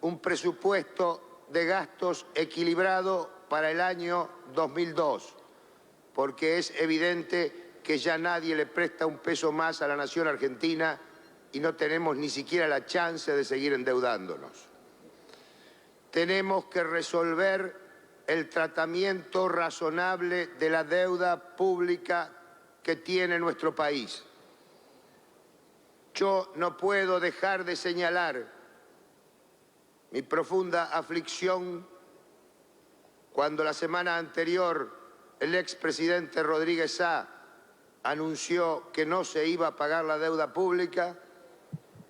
un presupuesto de gastos equilibrado para el año 2002, porque es evidente que ya nadie le presta un peso más a la nación argentina y no tenemos ni siquiera la chance de seguir endeudándonos. Tenemos que resolver el tratamiento razonable de la deuda pública que tiene nuestro país. Yo no puedo dejar de señalar mi profunda aflicción cuando la semana anterior el expresidente Rodríguez Sá anunció que no se iba a pagar la deuda pública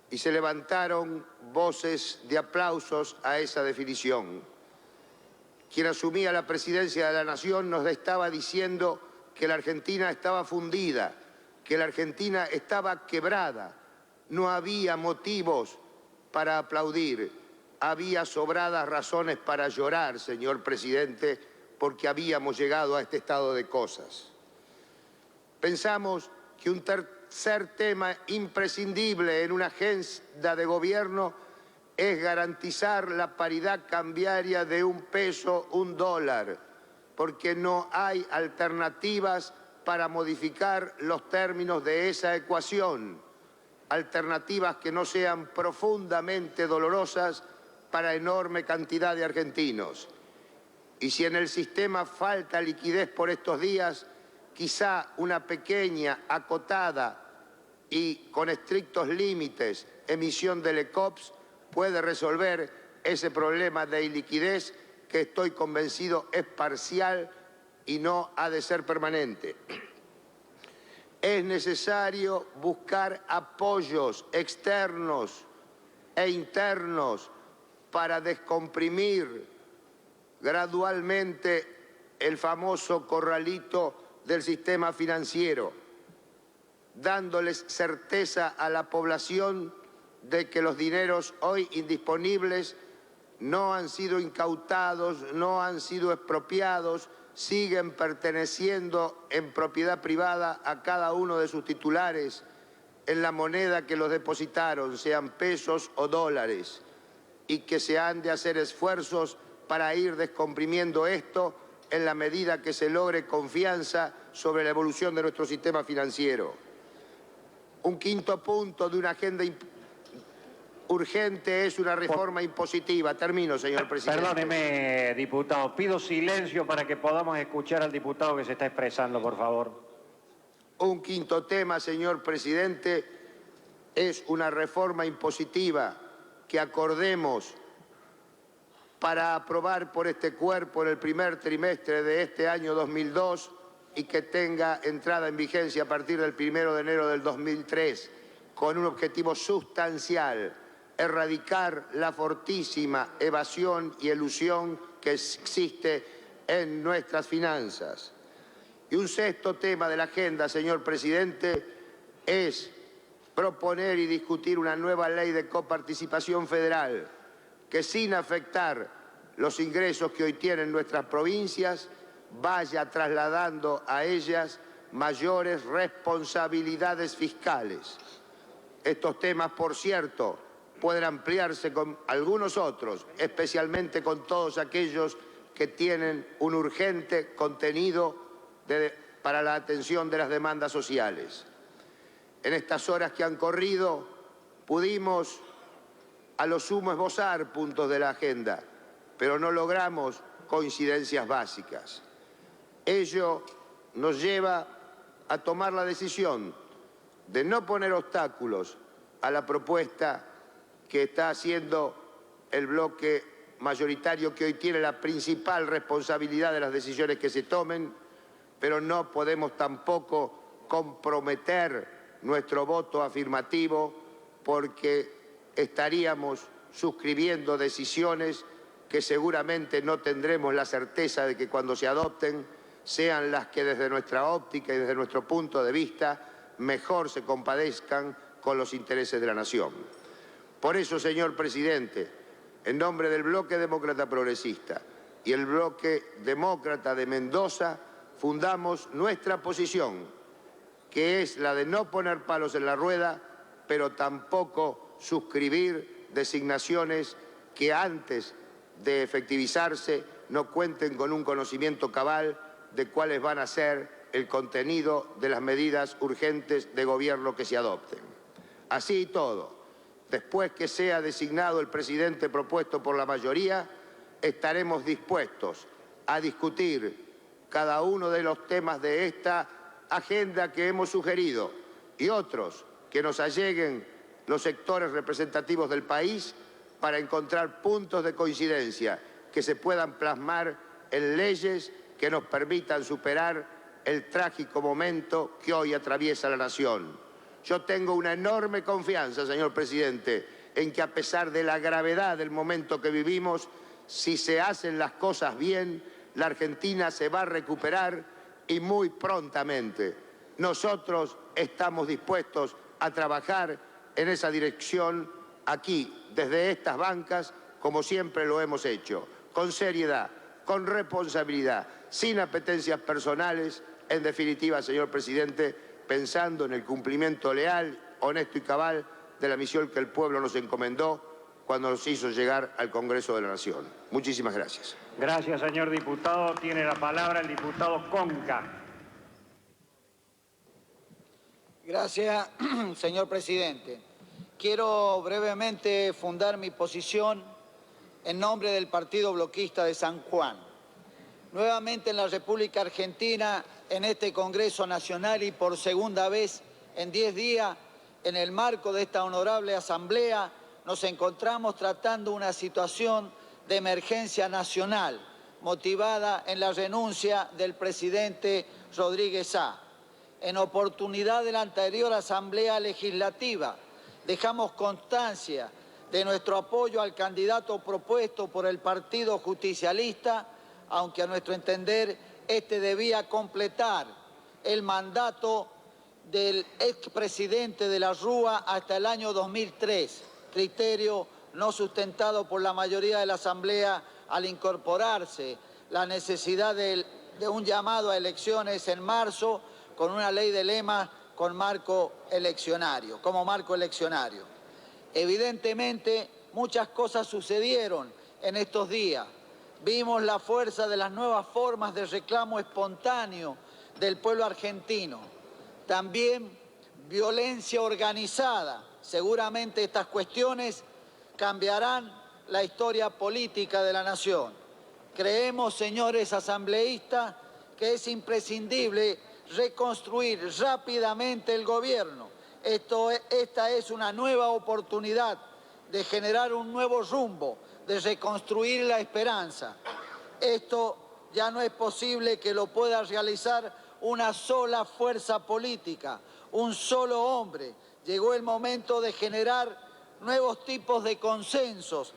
y se levantaron voces de aplausos a esa definición. Quien asumía la presidencia de la Nación nos estaba diciendo que la Argentina estaba fundida, que la Argentina estaba quebrada. No había motivos para aplaudir, había sobradas razones para llorar, señor presidente, porque habíamos llegado a este estado de cosas. Pensamos que un tercer tema imprescindible en una agenda de gobierno es garantizar la paridad cambiaria de un peso, un dólar, porque no hay alternativas para modificar los términos de esa ecuación, alternativas que no sean profundamente dolorosas para enorme cantidad de argentinos. Y si en el sistema falta liquidez por estos días, quizá una pequeña, acotada y con estrictos límites emisión de LECOPS puede resolver ese problema de iliquidez que estoy convencido es parcial y no ha de ser permanente. Es necesario buscar apoyos externos e internos para descomprimir gradualmente el famoso corralito del sistema financiero, dándoles certeza a la población de que los dineros hoy indisponibles no han sido incautados, no han sido expropiados, siguen perteneciendo en propiedad privada a cada uno de sus titulares en la moneda que los depositaron, sean pesos o dólares, y que se han de hacer esfuerzos para ir descomprimiendo esto en la medida que se logre confianza sobre la evolución de nuestro sistema financiero. Un quinto punto de una agenda urgente es una reforma impositiva. Termino, señor presidente. Perdóneme, diputado. Pido silencio para que podamos escuchar al diputado que se está expresando, por favor. Un quinto tema, señor presidente, es una reforma impositiva que acordemos para aprobar por este cuerpo en el primer trimestre de este año 2002 y que tenga entrada en vigencia a partir del 1 de enero del 2003, con un objetivo sustancial: erradicar la fortísima evasión y elusión que existe en nuestras finanzas. Y un sexto tema de la agenda, señor presidente, es proponer y discutir una nueva ley de coparticipación federal que, sin afectar los ingresos que hoy tienen nuestras provincias, vaya trasladando a ellas mayores responsabilidades fiscales. Estos temas, por cierto, pueden ampliarse con algunos otros, especialmente con todos aquellos que tienen un urgente contenido para la atención de las demandas sociales. En estas horas que han corrido, pudimos a lo sumo esbozar puntos de la agenda, pero no logramos coincidencias básicas. Ello nos lleva a tomar la decisión de no poner obstáculos a la propuesta que está haciendo el bloque mayoritario que hoy tiene la principal responsabilidad de las decisiones que se tomen, pero no podemos tampoco comprometer nuestro voto afirmativo porque estaríamos suscribiendo decisiones que seguramente no tendremos la certeza de que cuando se adopten sean las que desde nuestra óptica y desde nuestro punto de vista mejor se compadezcan con los intereses de la nación. Por eso, señor presidente, en nombre del Bloque Demócrata Progresista y el Bloque Demócrata de Mendoza, fundamos nuestra posición, que es la de no poner palos en la rueda, pero tampoco suscribir designaciones que antes de efectivizarse no cuenten con un conocimiento cabal de cuáles van a ser el contenido de las medidas urgentes de gobierno que se adopten. Así y todo, después que sea designado el presidente propuesto por la mayoría, estaremos dispuestos a discutir cada uno de los temas de esta agenda que hemos sugerido y otros que nos alleguen los sectores representativos del país para encontrar puntos de coincidencia que se puedan plasmar en leyes que nos permitan superar el trágico momento que hoy atraviesa la nación. Yo tengo una enorme confianza, señor presidente, en que a pesar de la gravedad del momento que vivimos, si se hacen las cosas bien, la Argentina se va a recuperar y muy prontamente. Nosotros estamos dispuestos a trabajar en esa dirección aquí, desde estas bancas, como siempre lo hemos hecho, con seriedad, con responsabilidad, sin apetencias personales, en definitiva, señor presidente, pensando en el cumplimiento leal, honesto y cabal de la misión que el pueblo nos encomendó cuando nos hizo llegar al Congreso de la Nación. Muchísimas gracias. Gracias, señor diputado. Tiene la palabra el diputado Conca. Gracias, señor presidente. Quiero brevemente fundar mi posición en nombre del Partido Bloquista de San Juan. Nuevamente en la República Argentina, en este Congreso Nacional y por segunda vez en 10 días, en el marco de esta honorable asamblea, nos encontramos tratando una situación de emergencia nacional, motivada en la renuncia del presidente Rodríguez Sá. En oportunidad de la anterior Asamblea Legislativa, dejamos constancia de nuestro apoyo al candidato propuesto por el Partido Justicialista, aunque a nuestro entender este debía completar el mandato del expresidente de la Rúa hasta el año 2003, criterio no sustentado por la mayoría de la Asamblea al incorporarse la necesidad de un llamado a elecciones en marzo con una ley de lema como marco eleccionario. Evidentemente, muchas cosas sucedieron en estos días. Vimos la fuerza de las nuevas formas de reclamo espontáneo del pueblo argentino. También violencia organizada. Seguramente estas cuestiones cambiarán la historia política de la nación. Creemos, señores asambleístas, que es imprescindible reconstruir rápidamente el gobierno. Esta es una nueva oportunidad de generar un nuevo rumbo, de reconstruir la esperanza. Esto ya no es posible que lo pueda realizar una sola fuerza política, un solo hombre. Llegó el momento de generar nuevos tipos de consensos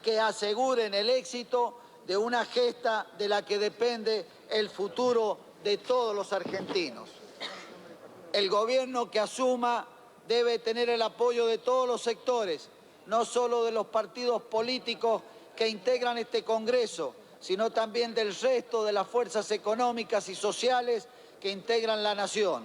que aseguren el éxito de una gesta de la que depende el futuro de todos los argentinos. El gobierno que asuma debe tener el apoyo de todos los sectores, no solo de los partidos políticos que integran este Congreso, sino también del resto de las fuerzas económicas y sociales que integran la nación.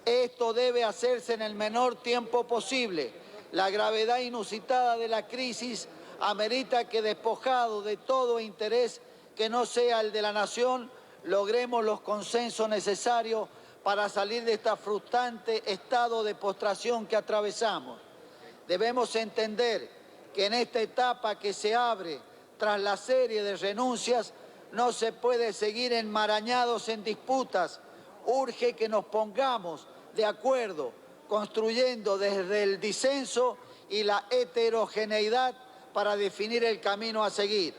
Esto debe hacerse en el menor tiempo posible. La gravedad inusitada de la crisis amerita que, despojado de todo interés que no sea el de la nación, logremos los consensos necesarios para salir de este frustrante estado de postración que atravesamos. Debemos entender que en esta etapa que se abre tras la serie de renuncias no se puede seguir enmarañados en disputas. Urge que nos pongamos de acuerdo, construyendo desde el disenso y la heterogeneidad para definir el camino a seguir.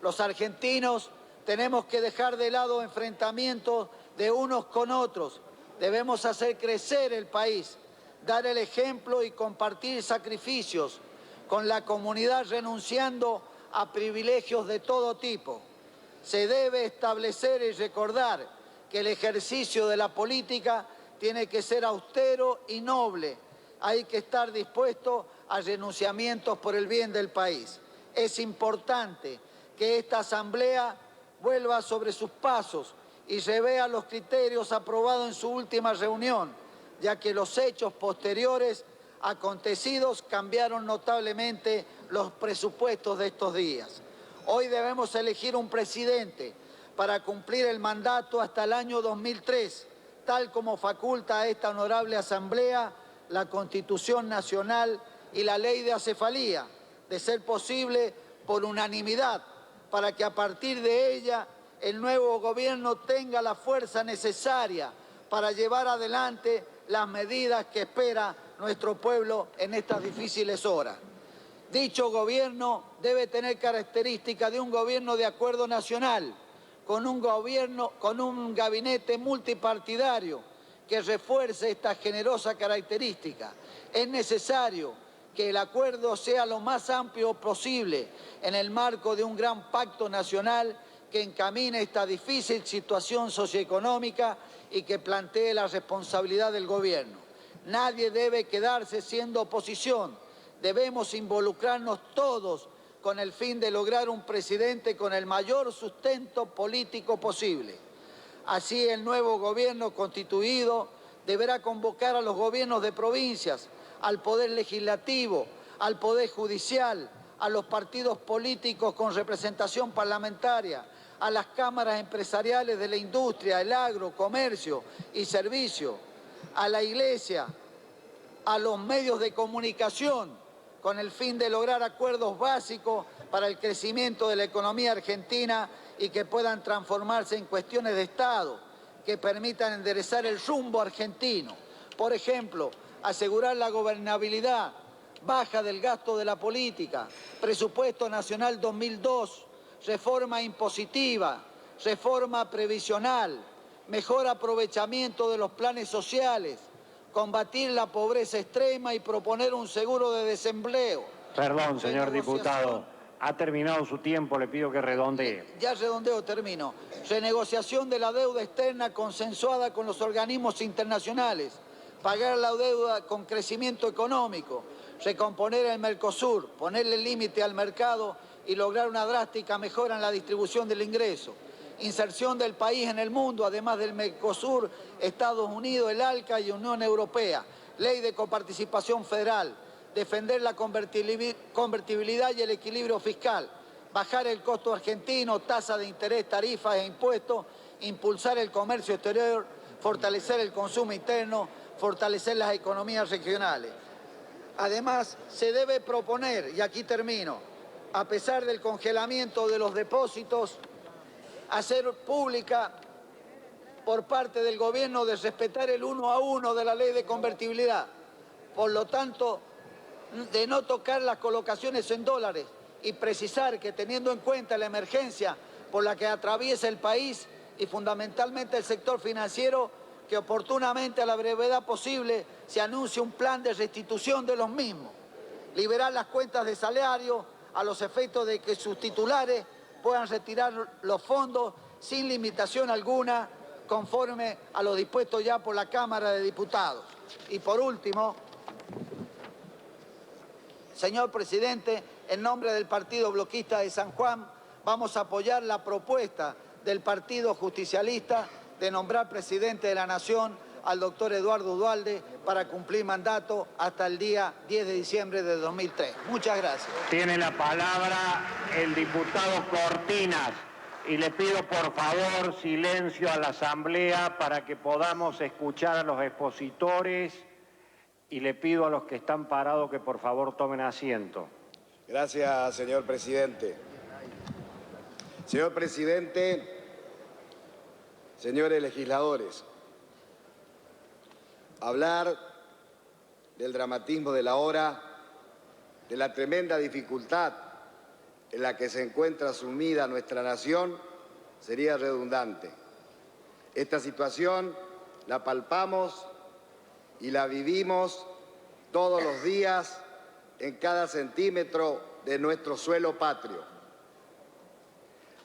Los argentinos tenemos que dejar de lado enfrentamientos de unos con otros. Debemos hacer crecer el país, dar el ejemplo y compartir sacrificios con la comunidad, renunciando a privilegios de todo tipo. Se debe establecer y recordar que el ejercicio de la política tiene que ser austero y noble. Hay que estar dispuesto a renunciamientos por el bien del país. Es importante que esta Asamblea vuelva sobre sus pasos y revea los criterios aprobados en su última reunión, ya que los hechos posteriores acontecidos cambiaron notablemente los presupuestos de estos días. Hoy debemos elegir un presidente para cumplir el mandato hasta el año 2003, tal como faculta a esta honorable Asamblea la Constitución Nacional y la Ley de Acefalía, de ser posible por unanimidad, para que a partir de ella el nuevo gobierno tenga la fuerza necesaria para llevar adelante las medidas que espera nuestro pueblo en estas difíciles horas. Dicho gobierno debe tener características de un gobierno de acuerdo nacional, con un gabinete multipartidario que refuerce esta generosa característica. Es necesario que el acuerdo sea lo más amplio posible en el marco de un gran pacto nacional que encamine esta difícil situación socioeconómica y que plantee la responsabilidad del gobierno. Nadie debe quedarse siendo oposición. Debemos involucrarnos todos con el fin de lograr un presidente con el mayor sustento político posible. Así, el nuevo gobierno constituido deberá convocar a los gobiernos de provincias, al Poder Legislativo, al Poder Judicial, a los partidos políticos con representación parlamentaria, a las cámaras empresariales de la industria, el agro, comercio y servicio, a la Iglesia, a los medios de comunicación, con el fin de lograr acuerdos básicos para el crecimiento de la economía argentina y que puedan transformarse en cuestiones de Estado, que permitan enderezar el rumbo argentino. Por ejemplo, asegurar la gobernabilidad, baja del gasto de la política, presupuesto nacional 2002, reforma impositiva, reforma previsional, mejor aprovechamiento de los planes sociales, combatir la pobreza extrema y proponer un seguro de desempleo. Perdón, señor diputado, ha terminado su tiempo, le pido que redondee. Ya redondeo, termino. Renegociación de la deuda externa consensuada con los organismos internacionales, pagar la deuda con crecimiento económico, recomponer el Mercosur, ponerle límite al mercado y lograr una drástica mejora en la distribución del ingreso. Inserción del país en el mundo, además del Mercosur, Estados Unidos, el ALCA y Unión Europea. Ley de coparticipación federal. Defender la convertibilidad y el equilibrio fiscal. Bajar el costo argentino, tasa de interés, tarifas e impuestos. Impulsar el comercio exterior. Fortalecer el consumo interno. Fortalecer las economías regionales. Además, se debe proponer, y aquí termino, a pesar del congelamiento de los depósitos, hacer pública por parte del gobierno de respetar el 1 a 1 de la ley de convertibilidad. Por lo tanto, de no tocar las colocaciones en dólares y precisar que teniendo en cuenta la emergencia por la que atraviesa el país y fundamentalmente el sector financiero, que oportunamente a la brevedad posible se anuncie un plan de restitución de los mismos. Liberar las cuentas de salario a los efectos de que sus titulares puedan retirar los fondos sin limitación alguna, conforme a lo dispuesto ya por la Cámara de Diputados. Y por último, señor presidente, en nombre del Partido Bloquista de San Juan, vamos a apoyar la propuesta del Partido Justicialista de nombrar presidente de la Nación al doctor Eduardo Duhalde para cumplir mandato hasta el día 10 de diciembre de 2003. Muchas gracias. Tiene la palabra el diputado Cortinas y le pido por favor silencio a la Asamblea para que podamos escuchar a los expositores y le pido a los que están parados que por favor tomen asiento. Gracias, señor presidente. Señor presidente, señores legisladores, hablar del dramatismo de la hora, de la tremenda dificultad en la que se encuentra sumida nuestra nación, sería redundante. Esta situación la palpamos y la vivimos todos los días en cada centímetro de nuestro suelo patrio.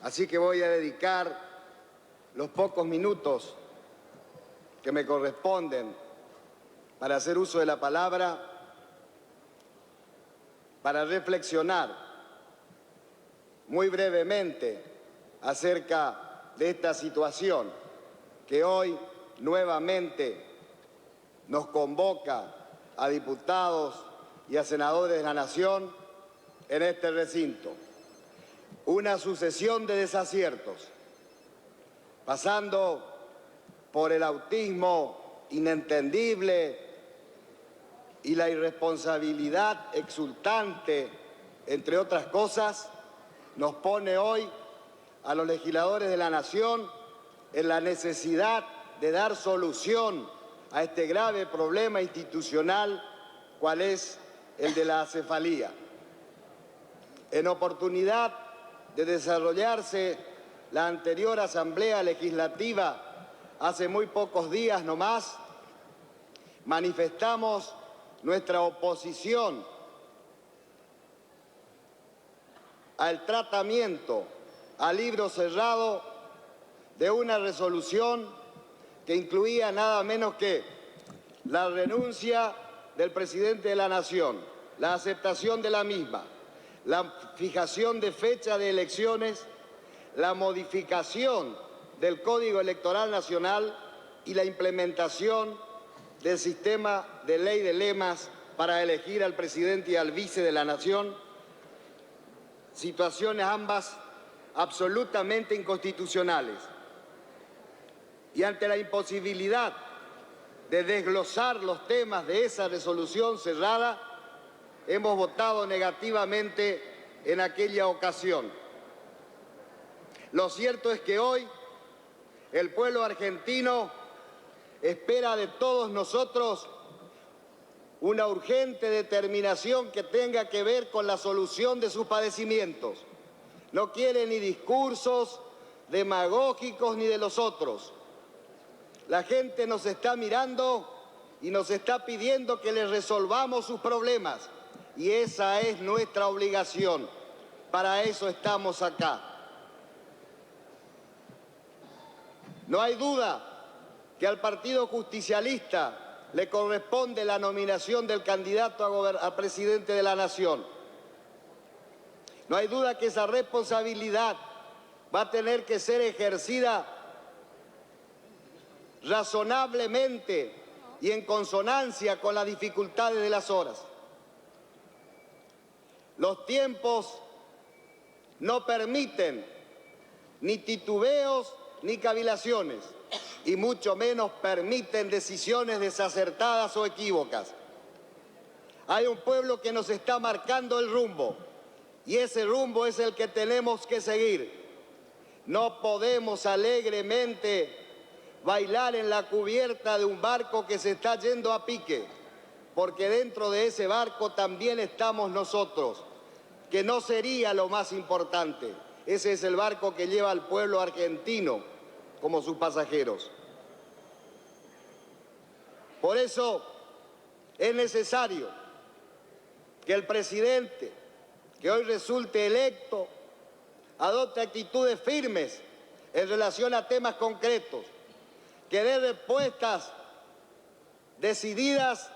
Así que voy a dedicar los pocos minutos que me corresponden para hacer uso de la palabra, para reflexionar muy brevemente acerca de esta situación que hoy nuevamente nos convoca a diputados y a senadores de la Nación en este recinto, una sucesión de desaciertos, pasando por el autismo inentendible y la irresponsabilidad exultante, entre otras cosas, nos pone hoy a los legisladores de la Nación en la necesidad de dar solución a este grave problema institucional, cual es el de la acefalía. En oportunidad de desarrollarse la anterior Asamblea Legislativa, hace muy pocos días nomás, manifestamos nuestra oposición al tratamiento a libro cerrado de una resolución que incluía nada menos que la renuncia del presidente de la Nación, la aceptación de la misma, la fijación de fecha de elecciones, la modificación del Código Electoral Nacional y la implementación del sistema de ley de lemas para elegir al presidente y al vice de la Nación, situaciones ambas absolutamente inconstitucionales. Y ante la imposibilidad de desglosar los temas de esa resolución cerrada, hemos votado negativamente en aquella ocasión. Lo cierto es que hoy el pueblo argentino espera de todos nosotros una urgente determinación que tenga que ver con la solución de sus padecimientos. No quiere ni discursos demagógicos ni de los otros. La gente nos está mirando y nos está pidiendo que les resolvamos sus problemas. Y esa es nuestra obligación. Para eso estamos acá. No hay duda que al Partido Justicialista le corresponde la nominación del candidato a presidente de la Nación. No hay duda que esa responsabilidad va a tener que ser ejercida razonablemente y en consonancia con las dificultades de las horas. Los tiempos no permiten ni titubeos ni cavilaciones, y mucho menos permiten decisiones desacertadas o equívocas. Hay un pueblo que nos está marcando el rumbo, y ese rumbo es el que tenemos que seguir. No podemos alegremente bailar en la cubierta de un barco que se está yendo a pique, porque dentro de ese barco también estamos nosotros, que no sería lo más importante. Ese es el barco que lleva al pueblo argentino como sus pasajeros. Por eso es necesario que el presidente que hoy resulte electo adopte actitudes firmes en relación a temas concretos, que dé respuestas decididas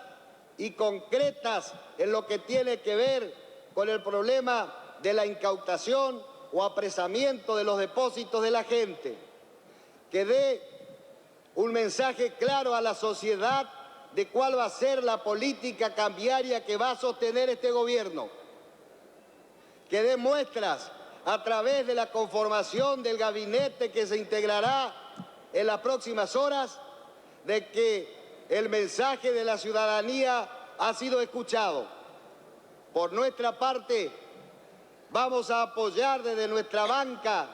y concretas en lo que tiene que ver con el problema de la incautación o apresamiento de los depósitos de la gente, que dé un mensaje claro a la sociedad de cuál va a ser la política cambiaria que va a sostener este gobierno, que dé muestras a través de la conformación del gabinete que se integrará en las próximas horas de que el mensaje de la ciudadanía ha sido escuchado. Por nuestra parte, vamos a apoyar desde nuestra banca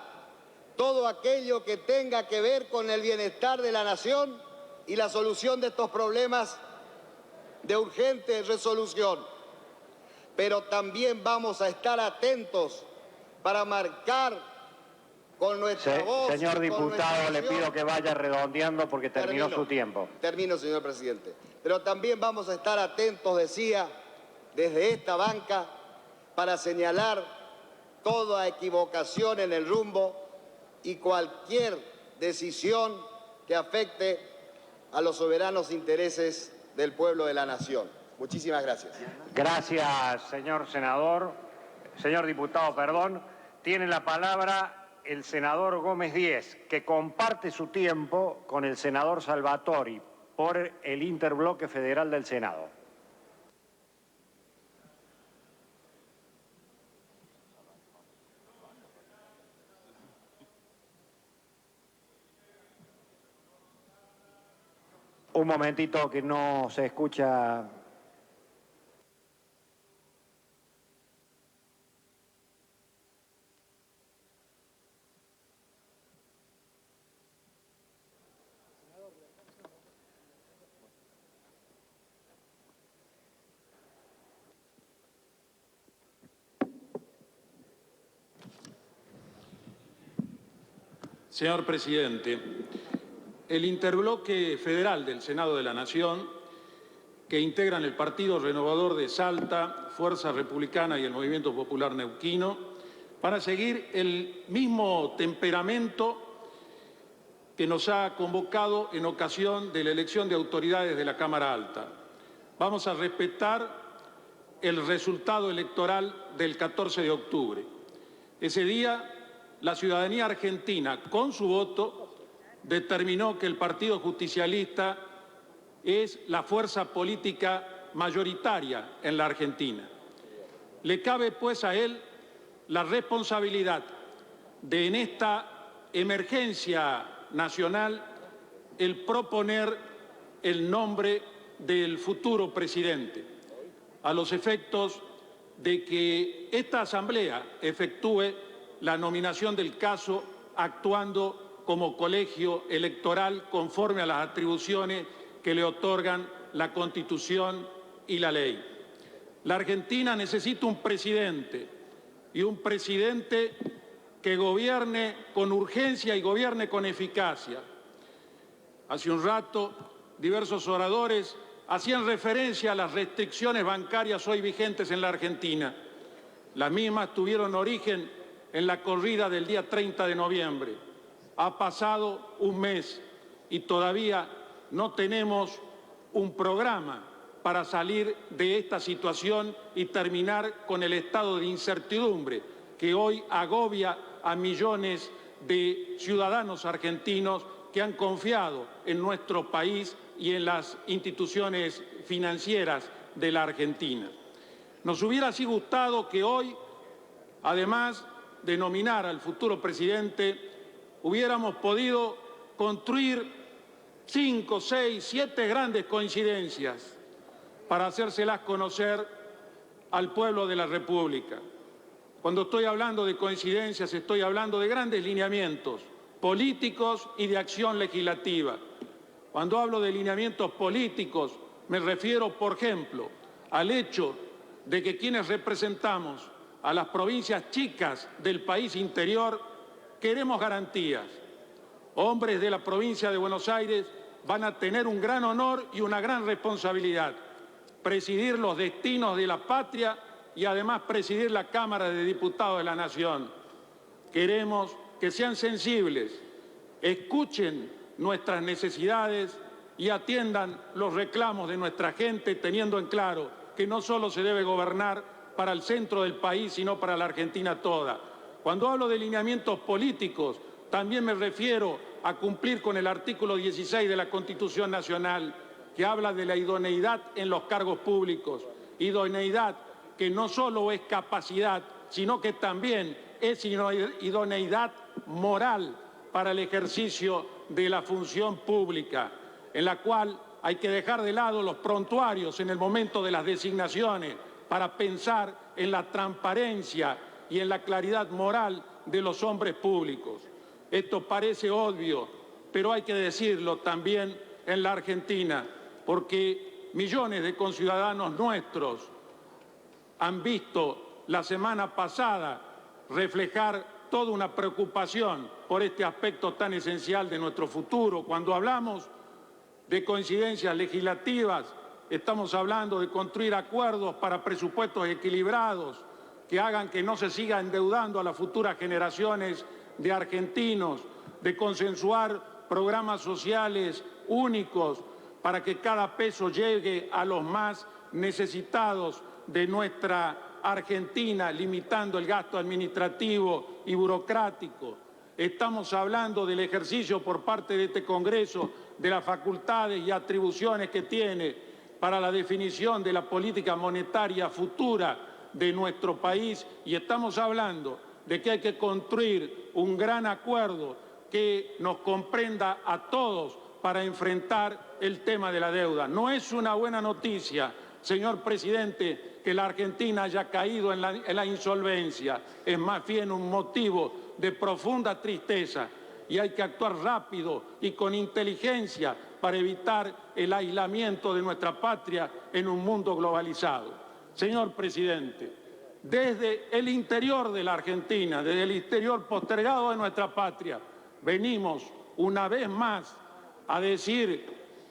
todo aquello que tenga que ver con el bienestar de la nación y la solución de estos problemas de urgente resolución. Pero también vamos a estar atentos para marcar con nuestra voz. Señor diputado, le pido que vaya redondeando porque terminó su tiempo. Termino, señor presidente. Pero también vamos a estar atentos, decía, desde esta banca, para señalar toda equivocación en el rumbo y cualquier decisión que afecte a los soberanos intereses del pueblo de la nación. Muchísimas gracias. Gracias, señor senador. Señor diputado, perdón. Tiene la palabra el senador Gómez Díez, que comparte su tiempo con el senador Salvatori por el Interbloque Federal del Senado. Un momentito que no se escucha. Señor presidente, el interbloque federal del Senado de la Nación, que integran el Partido Renovador de Salta, Fuerza Republicana y el Movimiento Popular Neuquino, van a seguir el mismo temperamento que nos ha convocado en ocasión de la elección de autoridades de la Cámara Alta. Vamos a respetar el resultado electoral del 14 de octubre. Ese día, la ciudadanía argentina, con su voto, determinó que el Partido Justicialista es la fuerza política mayoritaria en la Argentina. Le cabe, pues, a él la responsabilidad de, en esta emergencia nacional, el proponer el nombre del futuro presidente, a los efectos de que esta Asamblea efectúe la nominación del caso actuando como colegio electoral conforme a las atribuciones que le otorgan la Constitución y la ley. La Argentina necesita un presidente, y un presidente que gobierne con urgencia y gobierne con eficacia. Hace un rato, diversos oradores hacían referencia a las restricciones bancarias hoy vigentes en la Argentina. Las mismas tuvieron origen en la corrida del día 30 de noviembre. Ha pasado un mes y todavía no tenemos un programa para salir de esta situación y terminar con el estado de incertidumbre que hoy agobia a millones de ciudadanos argentinos que han confiado en nuestro país y en las instituciones financieras de la Argentina. Nos hubiera así gustado que hoy, además de nominar al futuro presidente, hubiéramos podido construir 5, 6, 7 grandes coincidencias para hacérselas conocer al pueblo de la República. Cuando estoy hablando de coincidencias, estoy hablando de grandes lineamientos políticos y de acción legislativa. Cuando hablo de lineamientos políticos, me refiero, por ejemplo, al hecho de que quienes representamos a las provincias chicas del país interior queremos garantías. Hombres de la provincia de Buenos Aires van a tener un gran honor y una gran responsabilidad: presidir los destinos de la patria y además presidir la Cámara de Diputados de la Nación. Queremos que sean sensibles, escuchen nuestras necesidades y atiendan los reclamos de nuestra gente, teniendo en claro que no solo se debe gobernar para el centro del país, sino para la Argentina toda. Cuando hablo de lineamientos políticos, también me refiero a cumplir con el artículo 16 de la Constitución Nacional, que habla de la idoneidad en los cargos públicos. Idoneidad que no solo es capacidad, sino que también es idoneidad moral para el ejercicio de la función pública, en la cual hay que dejar de lado los prontuarios en el momento de las designaciones para pensar en la transparencia y en la claridad moral de los hombres públicos. Esto parece obvio, pero hay que decirlo también en la Argentina, porque millones de conciudadanos nuestros han visto la semana pasada reflejar toda una preocupación por este aspecto tan esencial de nuestro futuro. Cuando hablamos de coincidencias legislativas, estamos hablando de construir acuerdos para presupuestos equilibrados que hagan que no se siga endeudando a las futuras generaciones de argentinos, de consensuar programas sociales únicos para que cada peso llegue a los más necesitados de nuestra Argentina, limitando el gasto administrativo y burocrático. Estamos hablando del ejercicio por parte de este Congreso de las facultades y atribuciones que tiene para la definición de la política monetaria futura de nuestro país, y estamos hablando de que hay que construir un gran acuerdo que nos comprenda a todos para enfrentar el tema de la deuda. No es una buena noticia, señor presidente, que la Argentina haya caído en la insolvencia. Es más bien un motivo de profunda tristeza y hay que actuar rápido y con inteligencia para evitar el aislamiento de nuestra patria en un mundo globalizado. Señor presidente, desde el interior de la Argentina, desde el interior postergado de nuestra patria, venimos una vez más a decir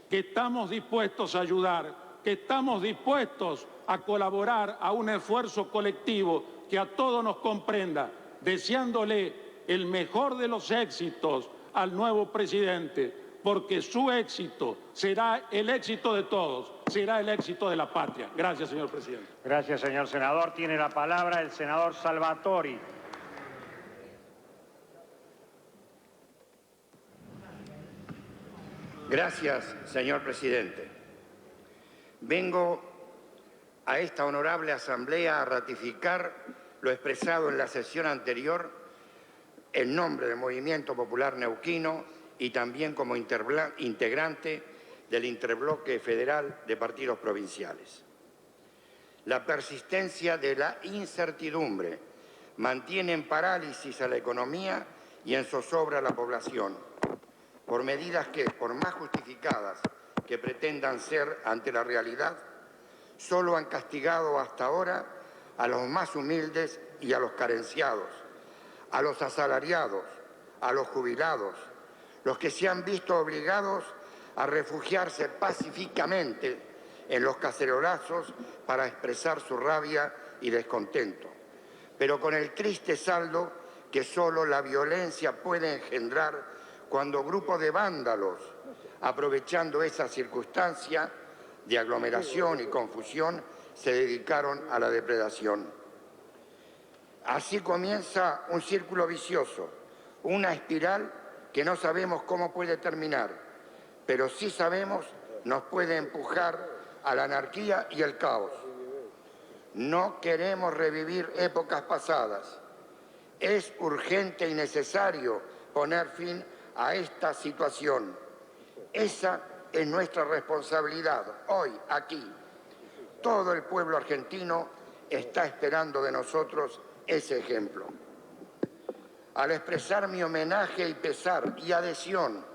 que estamos dispuestos a ayudar, que estamos dispuestos a colaborar a un esfuerzo colectivo que a todos nos comprenda, deseándole el mejor de los éxitos al nuevo presidente, porque su éxito será el éxito de todos, será el éxito de la patria. Gracias, señor presidente. Gracias, señor senador. Tiene la palabra el senador Salvatori. Gracias, señor presidente. Vengo a esta honorable asamblea a ratificar lo expresado en la sesión anterior en nombre del Movimiento Popular Neuquino y también como integrante del Interbloque Federal de Partidos Provinciales. La persistencia de la incertidumbre mantiene en parálisis a la economía y en zozobra a la población, por medidas que, por más justificadas que pretendan ser ante la realidad, solo han castigado hasta ahora a los más humildes y a los carenciados, a los asalariados, a los jubilados, los que se han visto obligados a refugiarse pacíficamente en los cacerolazos para expresar su rabia y descontento, pero con el triste saldo que solo la violencia puede engendrar cuando grupos de vándalos, aprovechando esa circunstancia de aglomeración y confusión, se dedicaron a la depredación. Así comienza un círculo vicioso, una espiral que no sabemos cómo puede terminar, pero sí sabemos nos puede empujar a la anarquía y el caos. No queremos revivir épocas pasadas. Es urgente y necesario poner fin a esta situación. Esa es nuestra responsabilidad hoy, aquí. Todo el pueblo argentino está esperando de nosotros ese ejemplo. Al expresar mi homenaje y pesar y adhesión,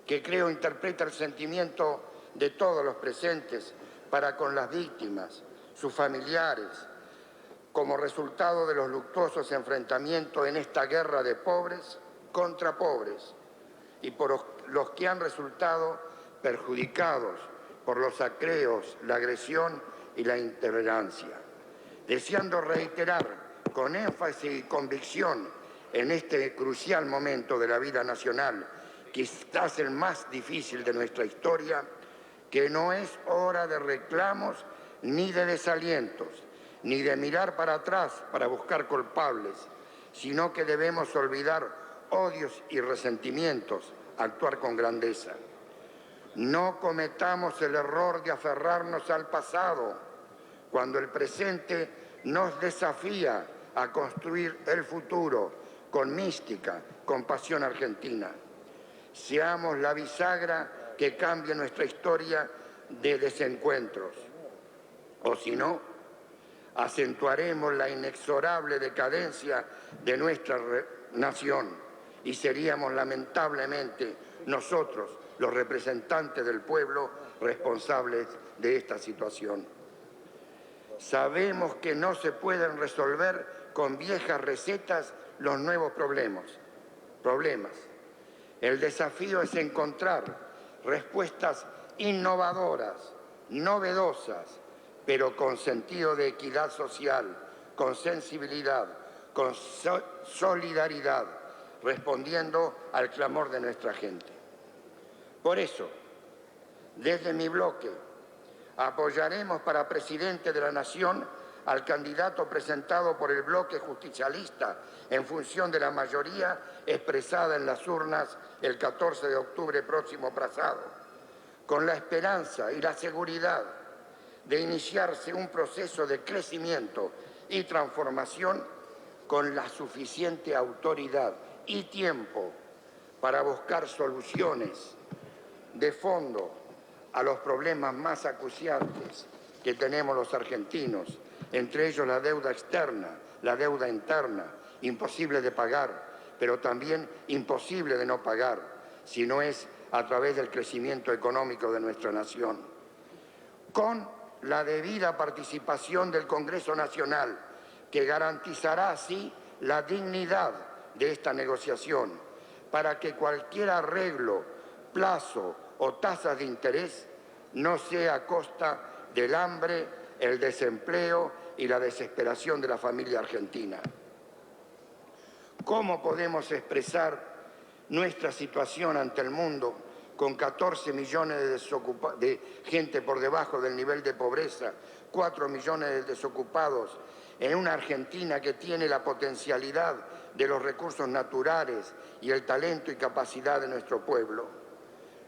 que creo interpreta el sentimiento de todos los presentes para con las víctimas, sus familiares, como resultado de los luctuosos enfrentamientos en esta guerra de pobres contra pobres, y por los que han resultado perjudicados por los saqueos, la agresión y la intolerancia. Deseando reiterar con énfasis y convicción en este crucial momento de la vida nacional, quizás el más difícil de nuestra historia, que no es hora de reclamos ni de desalientos, ni de mirar para atrás para buscar culpables, sino que debemos olvidar odios y resentimientos, actuar con grandeza. No cometamos el error de aferrarnos al pasado cuando el presente nos desafía a construir el futuro con mística, con pasión argentina. Seamos la bisagra que cambie nuestra historia de desencuentros. O si no, acentuaremos la inexorable decadencia de nuestra nación y seríamos lamentablemente nosotros, los representantes del pueblo, responsables de esta situación. Sabemos que no se pueden resolver con viejas recetas los nuevos problemas. El desafío es encontrar respuestas innovadoras, novedosas, pero con sentido de equidad social, con sensibilidad, con solidaridad, respondiendo al clamor de nuestra gente. Por eso, desde mi bloque, apoyaremos para presidente de la Nación al candidato presentado por el bloque justicialista en función de la mayoría expresada en las urnas el 14 de octubre próximo pasado, con la esperanza y la seguridad de iniciarse un proceso de crecimiento y transformación con la suficiente autoridad y tiempo para buscar soluciones de fondo a los problemas más acuciantes que tenemos los argentinos, entre ellos la deuda externa, la deuda interna, imposible de pagar, pero también imposible de no pagar, si no es a través del crecimiento económico de nuestra nación. Con la debida participación del Congreso Nacional, que garantizará así la dignidad de esta negociación, para que cualquier arreglo, plazo o tasas de interés no sea a costa del hambre, el desempleo y la desesperación de la familia argentina. ¿Cómo podemos expresar nuestra situación ante el mundo con 14 millones de gente por debajo del nivel de pobreza, 4 millones de desocupados, en una Argentina que tiene la potencialidad de los recursos naturales y el talento y capacidad de nuestro pueblo?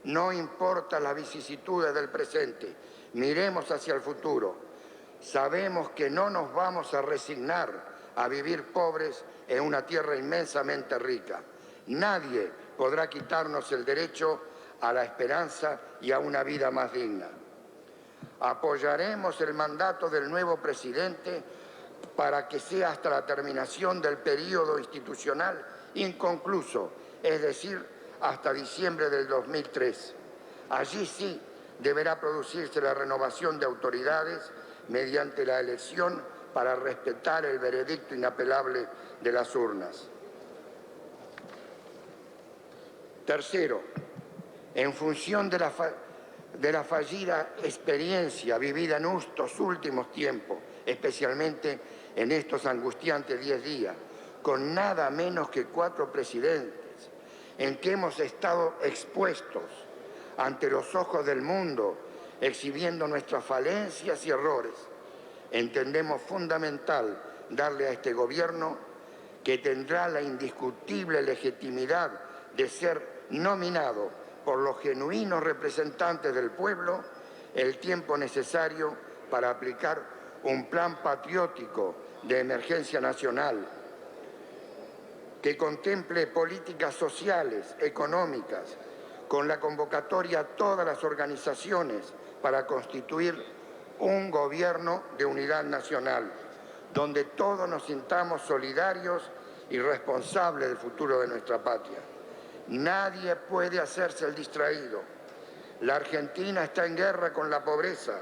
No importa las vicisitudes del presente, miremos hacia el futuro. Sabemos que no nos vamos a resignar a vivir pobres en una tierra inmensamente rica. Nadie podrá quitarnos el derecho a la esperanza y a una vida más digna. Apoyaremos el mandato del nuevo presidente para que sea hasta la terminación del periodo institucional inconcluso, es decir, hasta diciembre del 2003. Allí sí deberá producirse la renovación de autoridades mediante la elección para respetar el veredicto inapelable de las urnas. Tercero, en función de la fallida experiencia vivida en estos últimos tiempos, especialmente en estos angustiantes 10 días, con nada menos que 4 presidentes, en que hemos estado expuestos ante los ojos del mundo, exhibiendo nuestras falencias y errores, entendemos fundamental darle a este gobierno, que tendrá la indiscutible legitimidad de ser nominado por los genuinos representantes del pueblo, el tiempo necesario para aplicar un plan patriótico de emergencia nacional que contemple políticas sociales, económicas, con la convocatoria a todas las organizaciones para constituir un gobierno de unidad nacional, donde todos nos sintamos solidarios y responsables del futuro de nuestra patria. Nadie puede hacerse el distraído. La Argentina está en guerra con la pobreza,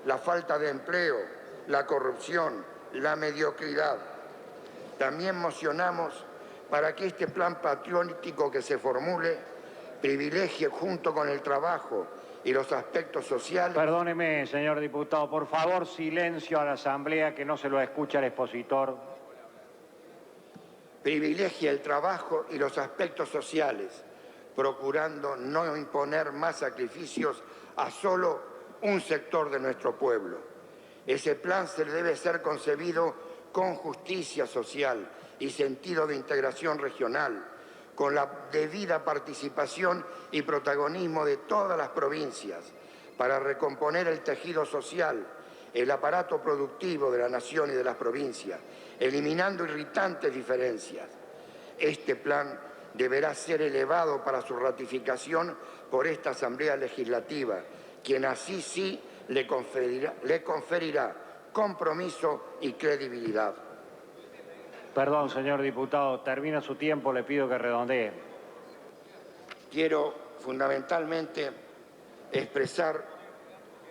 la falta de empleo, la corrupción, la mediocridad. También mocionamos para que este plan patriótico que se formule privilegie junto con el trabajo y los aspectos sociales. Perdóneme, señor diputado, por favor, silencio a la Asamblea, que no se lo escucha el expositor. Privilegie el trabajo y los aspectos sociales, procurando no imponer más sacrificios a solo un sector de nuestro pueblo. Ese plan debe ser concebido con justicia social y sentido de integración regional, con la debida participación y protagonismo de todas las provincias, para recomponer el tejido social, el aparato productivo de la nación y de las provincias, eliminando irritantes diferencias. Este plan deberá ser elevado para su ratificación por esta Asamblea Legislativa, quien así sí le conferirá compromiso y credibilidad. Perdón, señor diputado, termina su tiempo, le pido que redondee. Quiero fundamentalmente expresar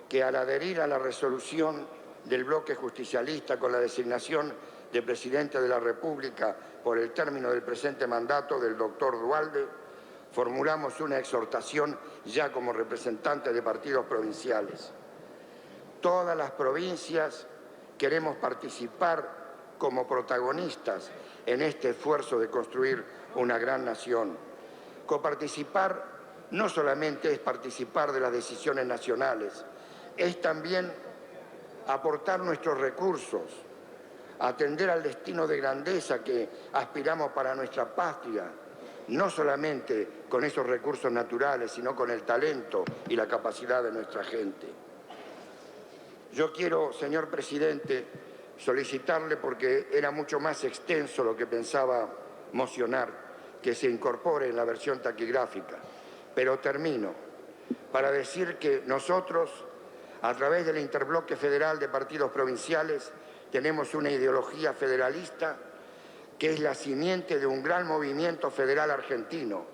que al adherir a la resolución del bloque justicialista con la designación de presidente de la República por el término del presente mandato del doctor Duhalde, formulamos una exhortación ya como representantes de partidos provinciales. Todas las provincias queremos participar como protagonistas en este esfuerzo de construir una gran nación. Coparticipar no solamente es participar de las decisiones nacionales, es también aportar nuestros recursos, atender al destino de grandeza que aspiramos para nuestra patria, no solamente con esos recursos naturales, sino con el talento y la capacidad de nuestra gente. Yo quiero, señor presidente, solicitarle, porque era mucho más extenso lo que pensaba mocionar, que se incorpore en la versión taquigráfica. Pero termino. para decir que nosotros, a través del Interbloque Federal de Partidos Provinciales, tenemos una ideología federalista que es la simiente de un gran movimiento federal argentino,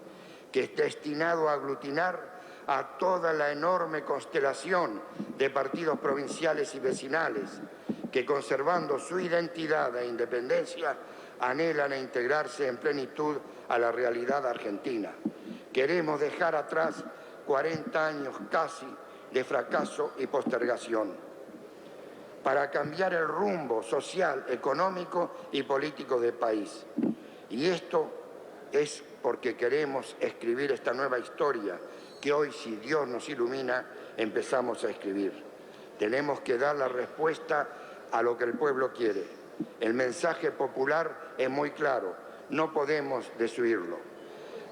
que es destinado a aglutinar a toda la enorme constelación de partidos provinciales y vecinales que, conservando su identidad e independencia, anhelan a integrarse en plenitud a la realidad argentina. Queremos dejar atrás 40 años casi de fracaso y postergación para cambiar el rumbo social, económico y político del país. Y esto es porque queremos escribir esta nueva historia que hoy, si Dios nos ilumina, empezamos a escribir. Tenemos que dar la respuesta a lo que el pueblo quiere. El mensaje popular es muy claro, no podemos desoírlo.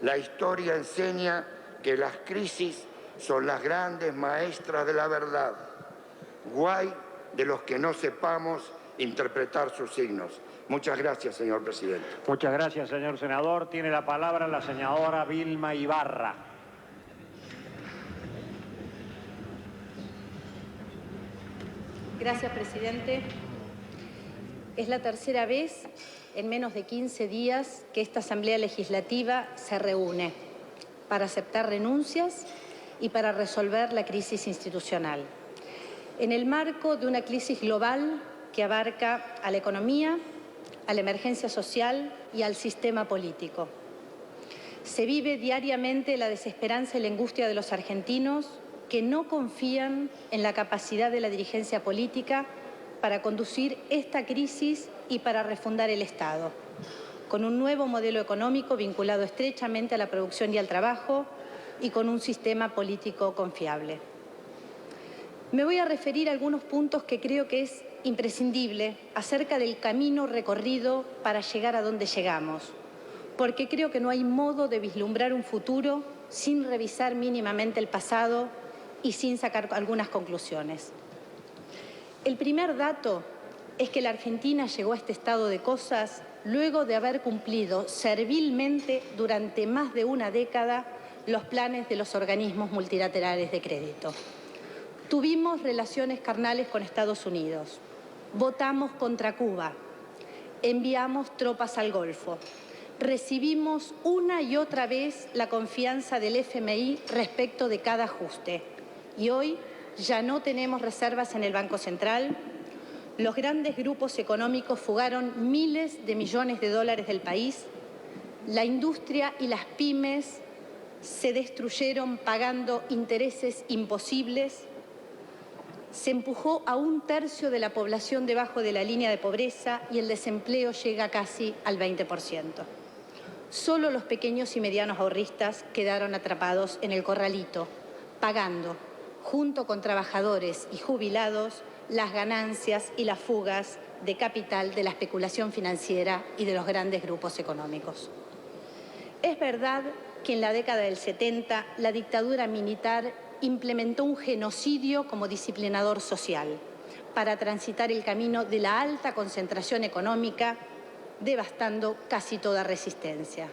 La historia enseña que las crisis son las grandes maestras de la verdad. Guay de los que no sepamos interpretar sus signos. Muchas gracias, señor presidente. Muchas gracias, señor senador. Tiene la palabra la senadora Vilma Ibarra. Gracias, presidente. Es la tercera vez en menos de 15 días que esta Asamblea Legislativa se reúne para aceptar renuncias y para resolver la crisis institucional. En el marco de una crisis global que abarca a la economía, a la emergencia social y al sistema político. Se vive diariamente la desesperanza y la angustia de los argentinos que no confían en la capacidad de la dirigencia política para conducir esta crisis y para refundar el Estado, con un nuevo modelo económico vinculado estrechamente a la producción y al trabajo y con un sistema político confiable. Me voy a referir a algunos puntos que creo que es imprescindible acerca del camino recorrido para llegar a donde llegamos, porque creo que no hay modo de vislumbrar un futuro sin revisar mínimamente el pasado y sin sacar algunas conclusiones. El primer dato es que la Argentina llegó a este estado de cosas luego de haber cumplido servilmente durante más de una década los planes de los organismos multilaterales de crédito. Tuvimos relaciones carnales con Estados Unidos, votamos contra Cuba, enviamos tropas al Golfo, recibimos una y otra vez la confianza del FMI respecto de cada ajuste y hoy ya no tenemos reservas en el Banco Central. Los grandes grupos económicos fugaron miles de millones de dólares del país, la industria y las pymes se destruyeron pagando intereses imposibles, se empujó a 1/3 de la población debajo de la línea de pobreza y el desempleo llega casi al 20%. Solo los pequeños y medianos ahorristas quedaron atrapados en el corralito, pagando, junto con trabajadores y jubilados, las ganancias y las fugas de capital de la especulación financiera y de los grandes grupos económicos. Es verdad que en la década del 70 la dictadura militar implementó un genocidio como disciplinador social para transitar el camino de la alta concentración económica, devastando casi toda resistencia.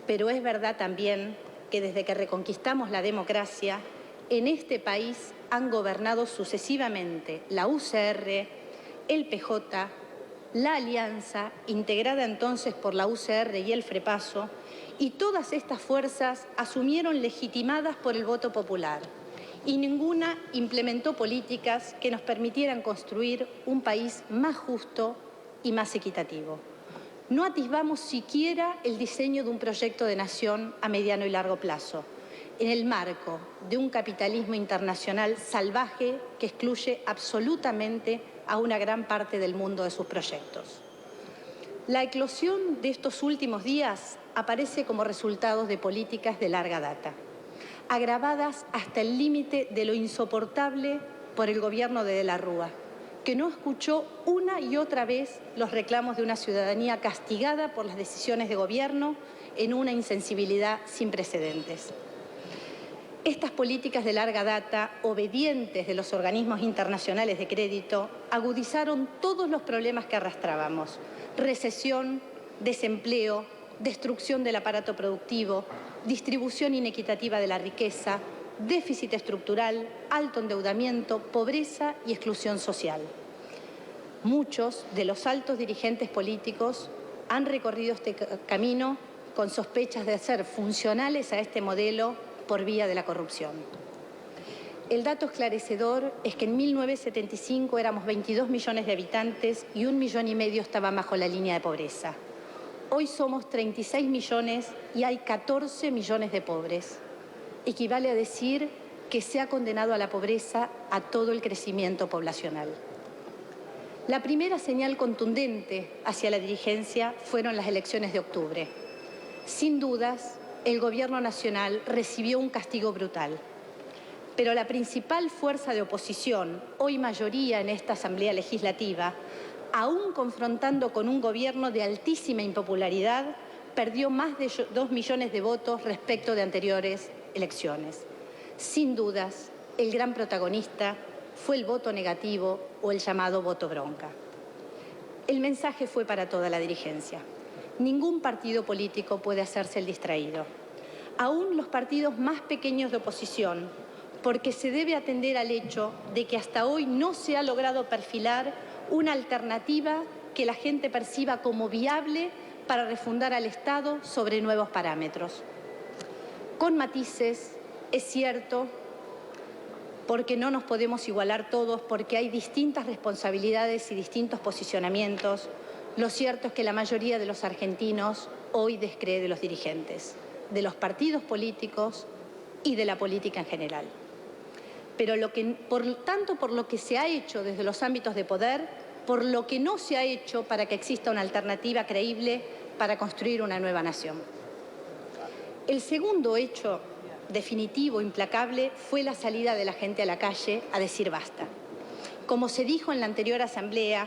Pero es verdad también que desde que reconquistamos la democracia, en este país han gobernado sucesivamente la UCR, el PJ, la Alianza, integrada entonces por la UCR y el FREPASO, y todas estas fuerzas asumieron legitimadas por el voto popular y ninguna implementó políticas que nos permitieran construir un país más justo y más equitativo. No atisbamos siquiera el diseño de un proyecto de nación a mediano y largo plazo, en el marco de un capitalismo internacional salvaje que excluye absolutamente a una gran parte del mundo de sus proyectos. La eclosión de estos últimos días aparece como resultado de políticas de larga data, agravadas hasta el límite de lo insoportable por el gobierno de la Rúa, que no escuchó una y otra vez los reclamos de una ciudadanía castigada por las decisiones de gobierno en una insensibilidad sin precedentes. Estas políticas de larga data, obedientes de los organismos internacionales de crédito, agudizaron todos los problemas que arrastrábamos: recesión, desempleo, destrucción del aparato productivo, distribución inequitativa de la riqueza, déficit estructural, alto endeudamiento, pobreza y exclusión social. Muchos de los altos dirigentes políticos han recorrido este camino con sospechas de ser funcionales a este modelo por vía de la corrupción. El dato esclarecedor es que en 1975 éramos 22 millones de habitantes y 1,5 millones estaban bajo la línea de pobreza. Hoy somos 36 millones y hay 14 millones de pobres. Equivale a decir que se ha condenado a la pobreza a todo el crecimiento poblacional. La primera señal contundente hacia la dirigencia fueron las elecciones de octubre. Sin dudas, el Gobierno nacional recibió un castigo brutal. Pero la principal fuerza de oposición, hoy mayoría en esta Asamblea Legislativa, aún confrontando con un gobierno de altísima impopularidad, perdió más de 2 millones de votos respecto de anteriores elecciones. Sin dudas, el gran protagonista fue el voto negativo o el llamado voto bronca. El mensaje fue para toda la dirigencia. Ningún partido político puede hacerse el distraído. Aún los partidos más pequeños de oposición, porque se debe atender al hecho de que hasta hoy no se ha logrado perfilar una alternativa que la gente perciba como viable para refundar al Estado sobre nuevos parámetros. Con matices, es cierto, porque no nos podemos igualar todos, porque hay distintas responsabilidades y distintos posicionamientos. Lo cierto es que la mayoría de los argentinos hoy descree de los dirigentes, de los partidos políticos y de la política en general. Pero por lo que se ha hecho desde los ámbitos de poder, por lo que no se ha hecho para que exista una alternativa creíble para construir una nueva nación. El segundo hecho definitivo, implacable, fue la salida de la gente a la calle a decir basta. Como se dijo en la anterior asamblea,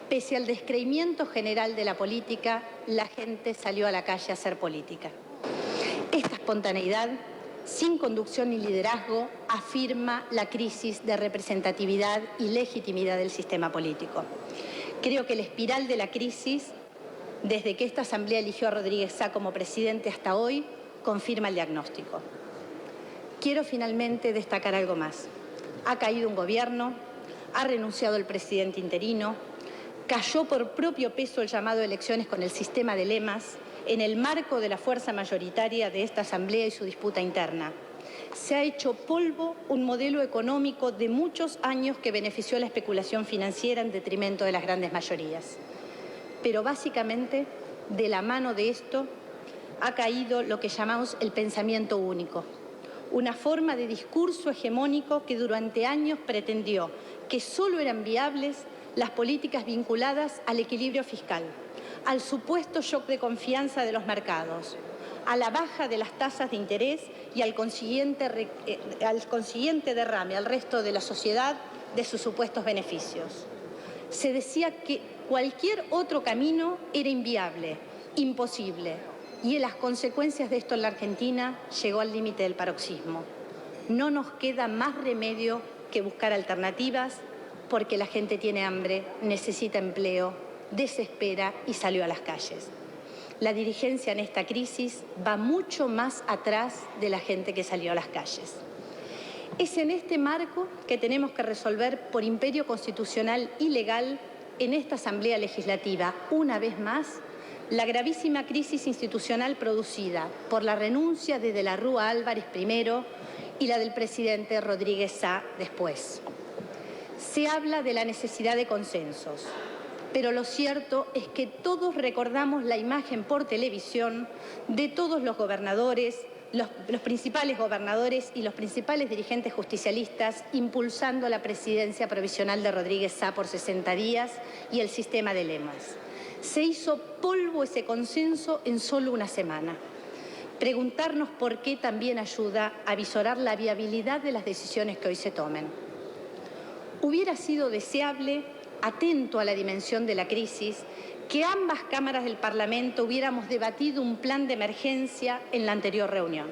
pese al descreimiento general de la política, la gente salió a la calle a hacer política. Esta espontaneidad, sin conducción ni liderazgo, afirma la crisis de representatividad y legitimidad del sistema político. Creo que la espiral de la crisis, desde que esta Asamblea eligió a Rodríguez Sá como presidente hasta hoy, confirma el diagnóstico. Quiero finalmente destacar algo más. Ha caído un gobierno, ha renunciado el presidente interino, cayó por propio peso el llamado a elecciones con el sistema de lemas, en el marco de la fuerza mayoritaria de esta Asamblea y su disputa interna. Se ha hecho polvo un modelo económico de muchos años que benefició a la especulación financiera en detrimento de las grandes mayorías. Pero básicamente, de la mano de esto, ha caído lo que llamamos el pensamiento único, una forma de discurso hegemónico que durante años pretendió que solo eran viables las políticas vinculadas al equilibrio fiscal, al supuesto shock de confianza de los mercados, a la baja de las tasas de interés y al consiguiente derrame al resto de la sociedad de sus supuestos beneficios. Se decía que cualquier otro camino era inviable, imposible, y en las consecuencias de esto en la Argentina llegó al límite del paroxismo. No nos queda más remedio que buscar alternativas, porque la gente tiene hambre, necesita empleo, desespera y salió a las calles. La dirigencia en esta crisis va mucho más atrás de la gente que salió a las calles. Es en este marco que tenemos que resolver por imperio constitucional y legal en esta Asamblea Legislativa, una vez más, la gravísima crisis institucional producida por la renuncia de la Rúa Álvarez primero y la del presidente Rodríguez Sá después. Se habla de la necesidad de consensos, pero lo cierto es que todos recordamos la imagen por televisión de todos los gobernadores, los principales gobernadores y los principales dirigentes justicialistas impulsando la presidencia provisional de Rodríguez Sá por 60 días y el sistema de lemas. Se hizo polvo ese consenso en solo una semana. Preguntarnos por qué también ayuda a visorar la viabilidad de las decisiones que hoy se tomen. Hubiera sido deseable, atento a la dimensión de la crisis, que ambas cámaras del Parlamento hubiéramos debatido un plan de emergencia en la anterior reunión.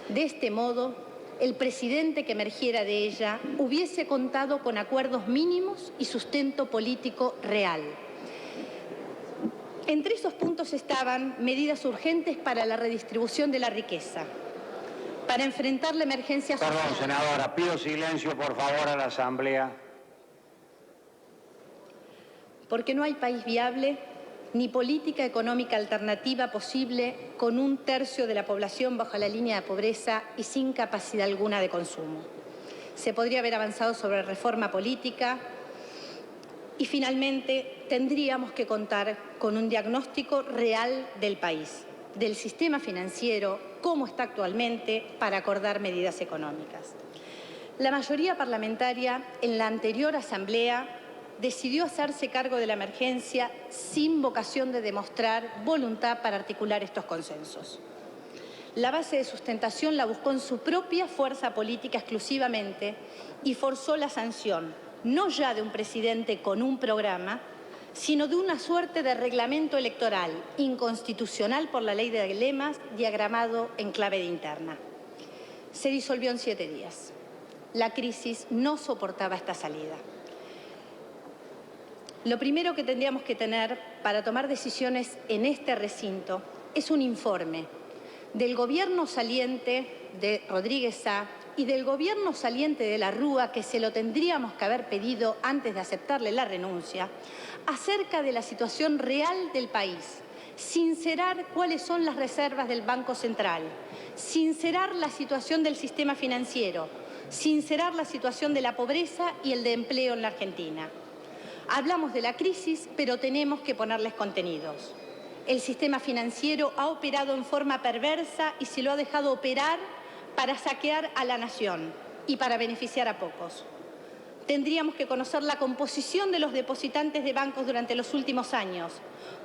De este modo, el presidente que emergiera de ella hubiese contado con acuerdos mínimos y sustento político real. Entre esos puntos estaban medidas urgentes para la redistribución de la riqueza, para enfrentar la emergencia social. Perdón, senadora, pido silencio, por favor, a la Asamblea. Porque no hay país viable ni política económica alternativa posible con 1/3 de la población bajo la línea de pobreza y sin capacidad alguna de consumo. Se podría haber avanzado sobre reforma política y finalmente tendríamos que contar con un diagnóstico real del país, del sistema financiero, cómo está actualmente, para acordar medidas económicas. La mayoría parlamentaria en la anterior Asamblea decidió hacerse cargo de la emergencia sin vocación de demostrar voluntad para articular estos consensos. La base de sustentación la buscó en su propia fuerza política exclusivamente y forzó la sanción, no ya de un presidente con un programa, sino de una suerte de reglamento electoral inconstitucional por la ley de lemas diagramado en clave de interna. Se disolvió en 7 días. La crisis no soportaba esta salida. Lo primero que tendríamos que tener para tomar decisiones en este recinto es un informe del gobierno saliente de Rodríguez Sá y del gobierno saliente de la Rúa, que se lo tendríamos que haber pedido antes de aceptarle la renuncia, acerca de la situación real del país, sincerar cuáles son las reservas del Banco Central, sincerar la situación del sistema financiero, sincerar la situación de la pobreza y el de empleo en la Argentina. Hablamos de la crisis, pero tenemos que ponerles contenidos. El sistema financiero ha operado en forma perversa y se lo ha dejado operar para saquear a la nación y para beneficiar a pocos. Tendríamos que conocer la composición de los depositantes de bancos durante los últimos años,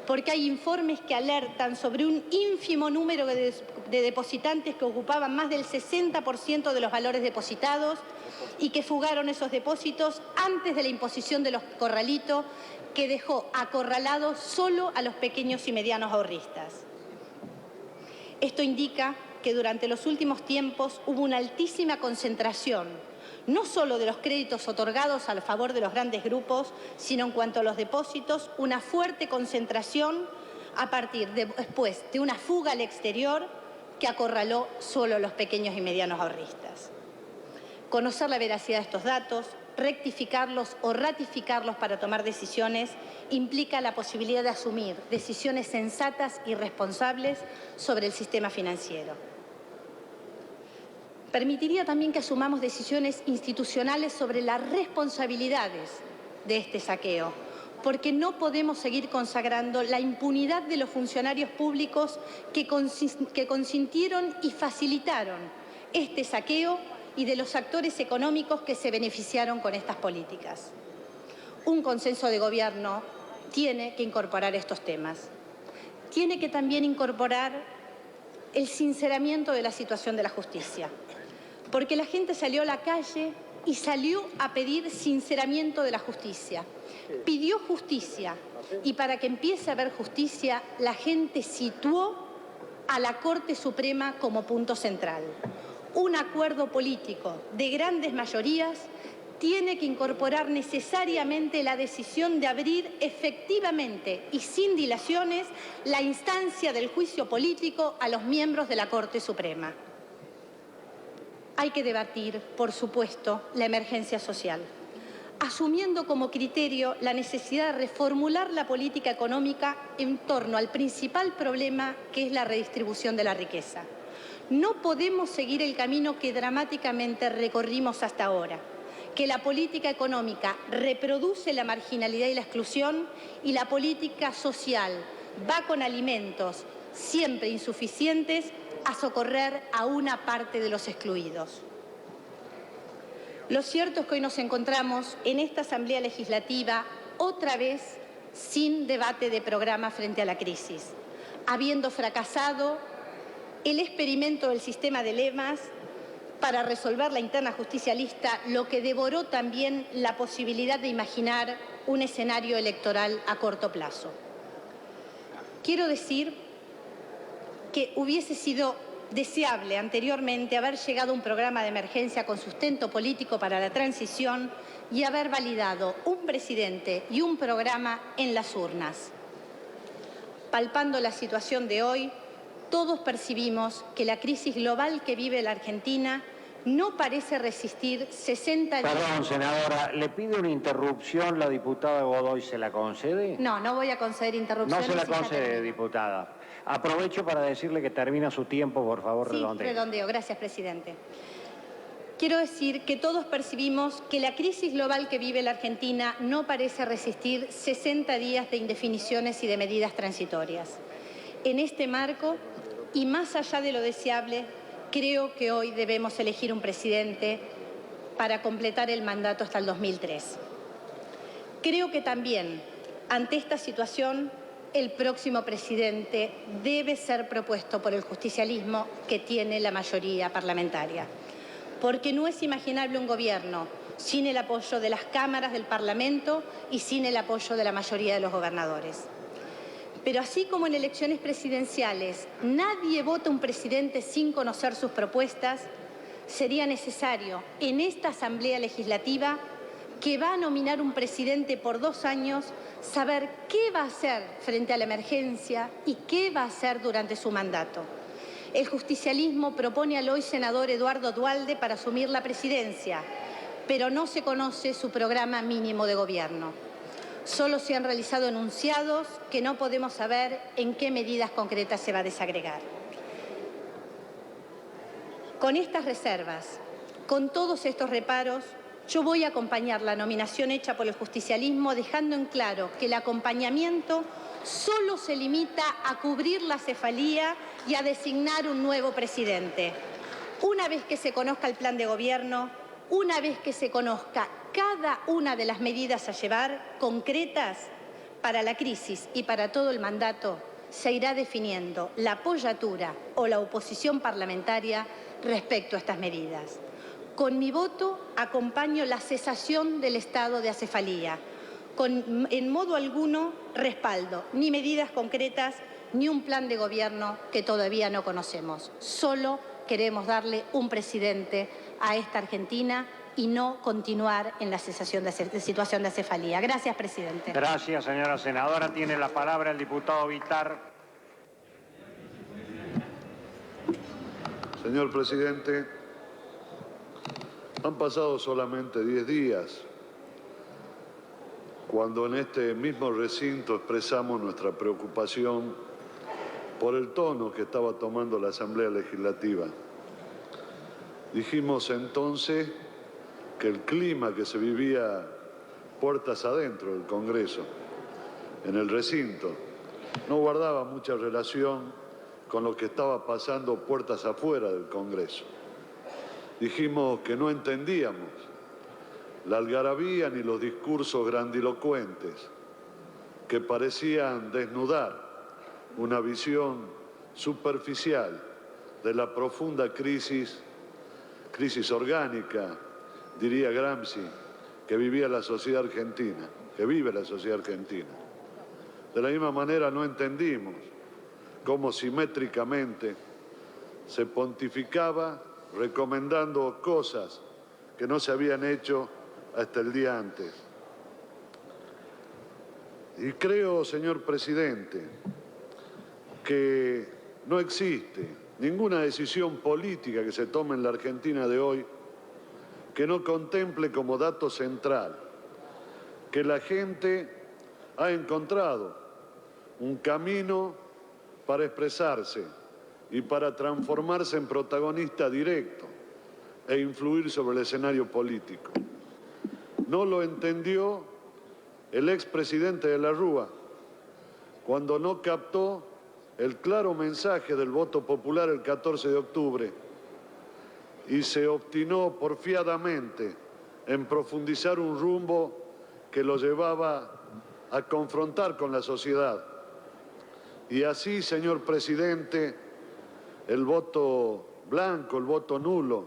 porque hay informes que alertan sobre un ínfimo número de depositantes que ocupaban más del 60% de los valores depositados y que fugaron esos depósitos antes de la imposición de los corralitos, que dejó acorralados solo a los pequeños y medianos ahorristas. Esto indica que durante los últimos tiempos hubo una altísima concentración, no solo de los créditos otorgados a favor de los grandes grupos, sino en cuanto a los depósitos, una fuerte concentración a partir después de una fuga al exterior que acorraló solo a los pequeños y medianos ahorristas. Conocer la veracidad de estos datos, rectificarlos o ratificarlos para tomar decisiones implica la posibilidad de asumir decisiones sensatas y responsables sobre el sistema financiero. Permitiría también que asumamos decisiones institucionales sobre las responsabilidades de este saqueo, porque no podemos seguir consagrando la impunidad de los funcionarios públicos que consintieron y facilitaron este saqueo y de los actores económicos que se beneficiaron con estas políticas. Un consenso de gobierno tiene que incorporar estos temas. Tiene que también incorporar el sinceramiento de la situación de la justicia, porque la gente salió a la calle y salió a pedir sinceramiento de la justicia. Pidió justicia y para que empiece a haber justicia, la gente situó a la Corte Suprema como punto central. Un acuerdo político de grandes mayorías tiene que incorporar necesariamente la decisión de abrir efectivamente y sin dilaciones la instancia del juicio político a los miembros de la Corte Suprema. Hay que debatir, por supuesto, la emergencia social, asumiendo como criterio la necesidad de reformular la política económica en torno al principal problema, que es la redistribución de la riqueza. No podemos seguir el camino que dramáticamente recorrimos hasta ahora, que la política económica reproduce la marginalidad y la exclusión y la política social va con alimentos siempre insuficientes a socorrer a una parte de los excluidos. Lo cierto es que hoy nos encontramos en esta Asamblea Legislativa otra vez sin debate de programa frente a la crisis, habiendo fracasado el experimento del sistema de lemas para resolver la interna justicialista, lo que devoró también la posibilidad de imaginar un escenario electoral a corto plazo. Quiero decir que hubiese sido deseable anteriormente haber llegado a un programa de emergencia con sustento político para la transición y haber validado un presidente y un programa en las urnas. Palpando la situación de hoy, todos percibimos que la crisis global que vive la Argentina no parece resistir 60 días. Perdón, senadora, ¿le pide una interrupción la diputada Godoy? ¿Se la concede? No, no voy a conceder No interrupciones. se la y ya concede, termino. diputada. Aprovecho para decirle que termina su tiempo, por favor, Sí, redondee. redondeo. Gracias, presidente. Quiero decir que todos percibimos que la crisis global que vive la Argentina no parece resistir 60 días de indefiniciones y de medidas transitorias. En este marco, y más allá de lo deseable, creo que hoy debemos elegir un presidente para completar el mandato hasta el 2003. Creo que también, ante esta situación, el próximo presidente debe ser propuesto por el justicialismo que tiene la mayoría parlamentaria. Porque no es imaginable un gobierno sin el apoyo de las cámaras del Parlamento y sin el apoyo de la mayoría de los gobernadores. Pero así como en elecciones presidenciales nadie vota un presidente sin conocer sus propuestas, sería necesario en esta Asamblea Legislativa, que va a nominar un presidente por 2 años, saber qué va a hacer frente a la emergencia y qué va a hacer durante su mandato. El justicialismo propone al hoy senador Eduardo Duhalde para asumir la presidencia, pero no se conoce su programa mínimo de gobierno. Solo se han realizado enunciados que no podemos saber en qué medidas concretas se va a desagregar. Con estas reservas, con todos estos reparos, yo voy a acompañar la nominación hecha por el justicialismo, dejando en claro que el acompañamiento solo se limita a cubrir la cefalía y a designar un nuevo presidente. Una vez que se conozca el plan de gobierno, una vez que se conozca cada una de las medidas a llevar, concretas para la crisis y para todo el mandato, se irá definiendo la apoyatura o la oposición parlamentaria respecto a estas medidas. Con mi voto acompaño la cesación del estado de acefalía. En modo alguno respaldo ni medidas concretas ni un plan de gobierno que todavía no conocemos. Solo queremos darle un presidente a esta Argentina y no continuar en la cesación de situación de acefalía. Gracias, presidente. Gracias, señora senadora. Tiene la palabra el diputado Vitar. Señor presidente, han pasado solamente 10 días cuando en este mismo recinto expresamos nuestra preocupación por el tono que estaba tomando la Asamblea Legislativa. Dijimos entonces que el clima que se vivía puertas adentro del Congreso, en el recinto, no guardaba mucha relación con lo que estaba pasando puertas afuera del Congreso. Dijimos que no entendíamos la algarabía ni los discursos grandilocuentes que parecían desnudar una visión superficial de la profunda crisis orgánica, diría Gramsci, que vivía la sociedad argentina, que vive la sociedad argentina. De la misma manera no entendimos cómo simétricamente se pontificaba recomendando cosas que no se habían hecho hasta el día antes. Y creo, señor presidente, que no existe ninguna decisión política que se tome en la Argentina de hoy que no contemple como dato central que la gente ha encontrado un camino para expresarse y para transformarse en protagonista directo e influir sobre el escenario político. No lo entendió el expresidente de la Rúa cuando no captó el claro mensaje del voto popular el 14 de octubre y se obstinó porfiadamente en profundizar un rumbo que lo llevaba a confrontar con la sociedad. Y así, señor presidente, el voto blanco, el voto nulo,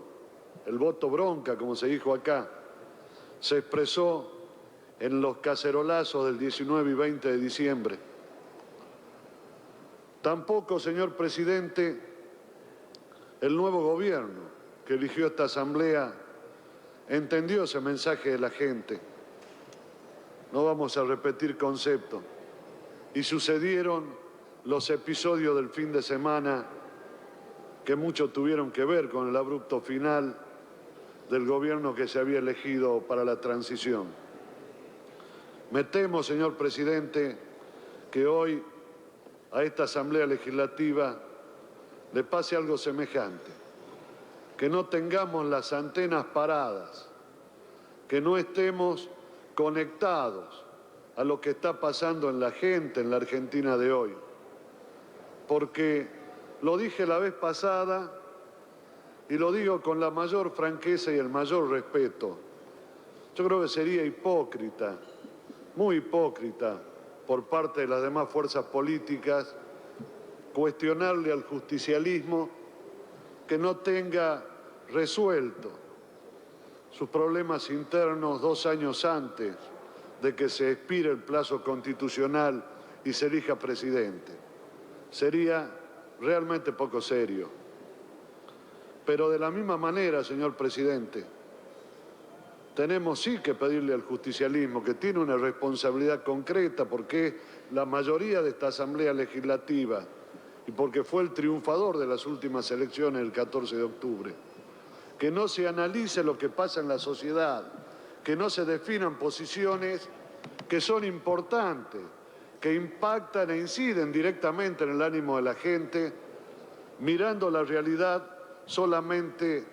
el voto bronca, como se dijo acá, se expresó en los cacerolazos del 19 y 20 de diciembre. Tampoco, señor presidente, el nuevo gobierno que eligió esta Asamblea entendió ese mensaje de la gente. No vamos a repetir conceptos. Y sucedieron los episodios del fin de semana que mucho tuvieron que ver con el abrupto final del gobierno que se había elegido para la transición. Me temo, señor presidente, que hoy a esta Asamblea Legislativa le pase algo semejante, que no tengamos las antenas paradas, que no estemos conectados a lo que está pasando en la gente, en la Argentina de hoy. Porque lo dije la vez pasada y lo digo con la mayor franqueza y el mayor respeto. Yo creo que sería hipócrita, muy hipócrita, por parte de las demás fuerzas políticas, cuestionarle al justicialismo que no tenga resuelto sus problemas internos 2 años antes de que se expire el plazo constitucional y se elija presidente. Sería realmente poco serio. Pero de la misma manera, señor presidente, tenemos sí que pedirle al justicialismo, que tiene una responsabilidad concreta porque es la mayoría de esta Asamblea Legislativa y porque fue el triunfador de las últimas elecciones el 14 de octubre, que no se analice lo que pasa en la sociedad, que no se definan posiciones que son importantes, que impactan e inciden directamente en el ánimo de la gente, mirando la realidad solamente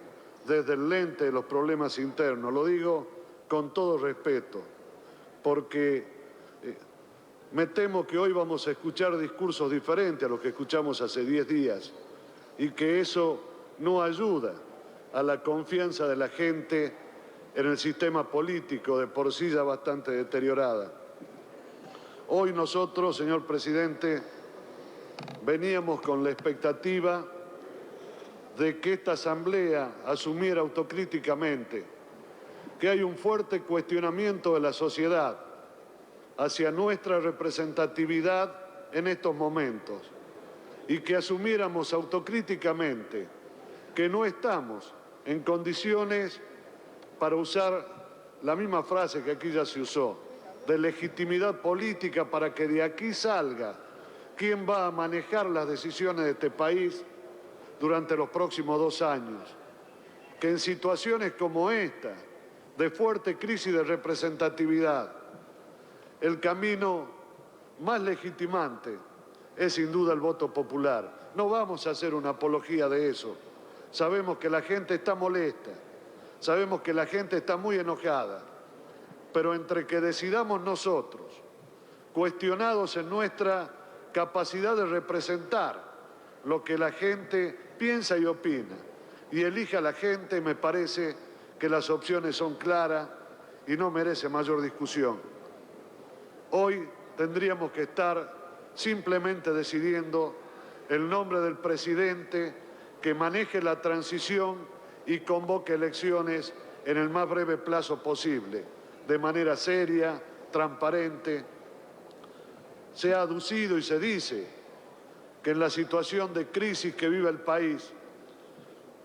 desde el lente de los problemas internos. Lo digo con todo respeto, porque me temo que hoy vamos a escuchar discursos diferentes a los que escuchamos hace 10 días y que eso no ayuda a la confianza de la gente en el sistema político, de por sí ya bastante deteriorada. Hoy nosotros, señor presidente, veníamos con la expectativa de que esta Asamblea asumiera autocríticamente que hay un fuerte cuestionamiento de la sociedad hacia nuestra representatividad en estos momentos y que asumiéramos autocríticamente que no estamos en condiciones, para usar la misma frase que aquí ya se usó, de legitimidad política para que de aquí salga quién va a manejar las decisiones de este país durante los próximos 2 años. Que en situaciones como esta, de fuerte crisis de representatividad, el camino más legitimante es sin duda el voto popular. No vamos a hacer una apología de eso. Sabemos que la gente está molesta, sabemos que la gente está muy enojada, pero entre que decidamos nosotros, cuestionados en nuestra capacidad de representar lo que la gente piensa y opina, y elija a la gente, me parece que las opciones son claras y no merece mayor discusión. Hoy tendríamos que estar simplemente decidiendo el nombre del presidente que maneje la transición y convoque elecciones en el más breve plazo posible, de manera seria, transparente. Se ha aducido y se dice que en la situación de crisis que vive el país,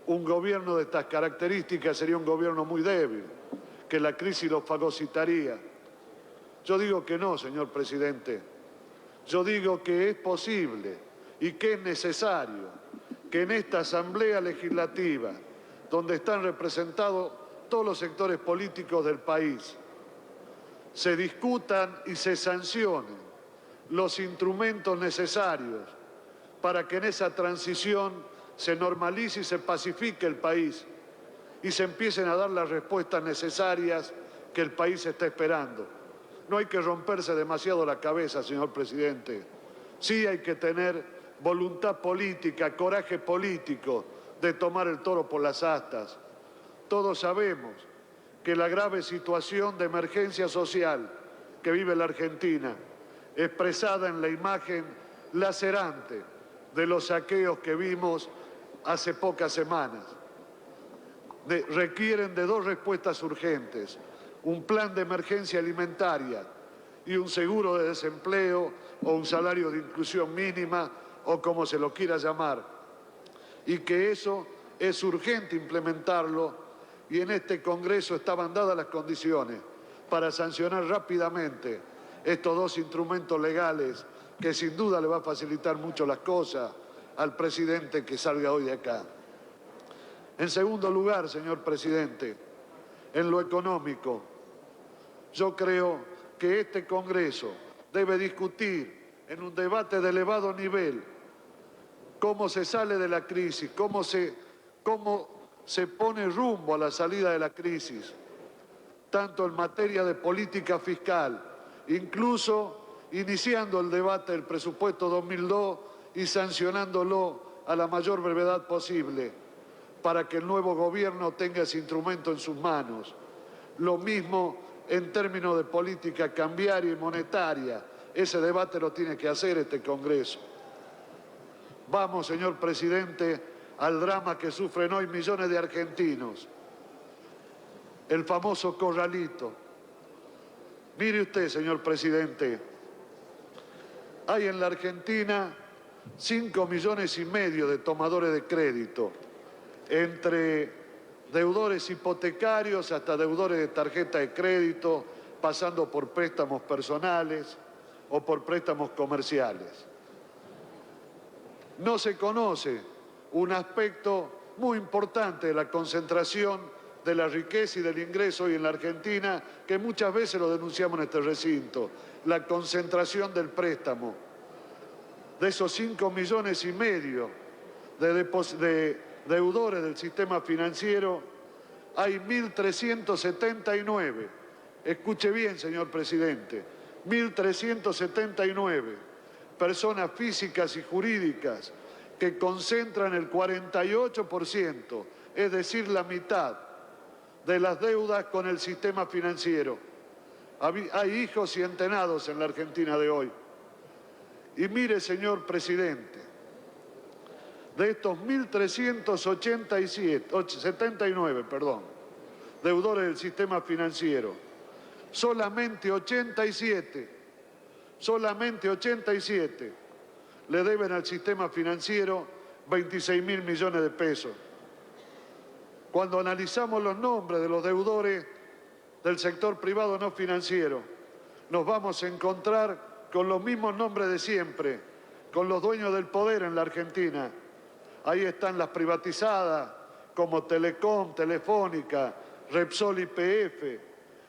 un gobierno de estas características sería un gobierno muy débil, que la crisis lo fagocitaría. Yo digo que no, señor presidente. Yo digo que es posible y que es necesario que en esta Asamblea Legislativa, donde están representados todos los sectores políticos del país, se discutan y se sancionen los instrumentos necesarios para que en esa transición se normalice y se pacifique el país y se empiecen a dar las respuestas necesarias que el país está esperando. No hay que romperse demasiado la cabeza, señor presidente. Sí hay que tener voluntad política, coraje político de tomar el toro por las astas. Todos sabemos que la grave situación de emergencia social que vive la Argentina, expresada en la imagen lacerante de los saqueos que vimos hace pocas semanas, requieren de 2 respuestas urgentes: un plan de emergencia alimentaria y un seguro de desempleo o un salario de inclusión mínima o como se lo quiera llamar, y que eso es urgente implementarlo, y en este Congreso estaban dadas las condiciones para sancionar rápidamente estos 2 instrumentos legales que sin duda le va a facilitar mucho las cosas al presidente que salga hoy de acá. En segundo lugar, señor presidente, en lo económico, yo creo que este Congreso debe discutir en un debate de elevado nivel cómo se sale de la crisis, cómo se pone rumbo a la salida de la crisis, tanto en materia de política fiscal, incluso iniciando el debate del presupuesto 2002 y sancionándolo a la mayor brevedad posible para que el nuevo gobierno tenga ese instrumento en sus manos. Lo mismo en términos de política cambiaria y monetaria. Ese debate lo tiene que hacer este Congreso. Vamos, señor presidente, al drama que sufren hoy millones de argentinos. El famoso corralito. Mire usted, señor presidente, hay en la Argentina 5,5 millones de tomadores de crédito, entre deudores hipotecarios hasta deudores de tarjeta de crédito, pasando por préstamos personales o por préstamos comerciales. No se conoce un aspecto muy importante de la concentración de la riqueza y del ingreso hoy en la Argentina, que muchas veces lo denunciamos en este recinto, la concentración del préstamo. De esos 5,5 millones de deudores del sistema financiero, hay 1.379, escuche bien, señor presidente, 1.379 personas físicas y jurídicas que concentran el 48%, es decir, la mitad de las deudas con el sistema financiero. Hay hijos y entenados en la Argentina de hoy. Y mire, señor presidente, de estos 1.379 deudores del sistema financiero, solamente 87 le deben al sistema financiero 26.000 millones de pesos. Cuando analizamos los nombres de los deudores del sector privado no financiero, nos vamos a encontrar con los mismos nombres de siempre, con los dueños del poder en la Argentina. Ahí están las privatizadas, como Telecom, Telefónica, Repsol, YPF.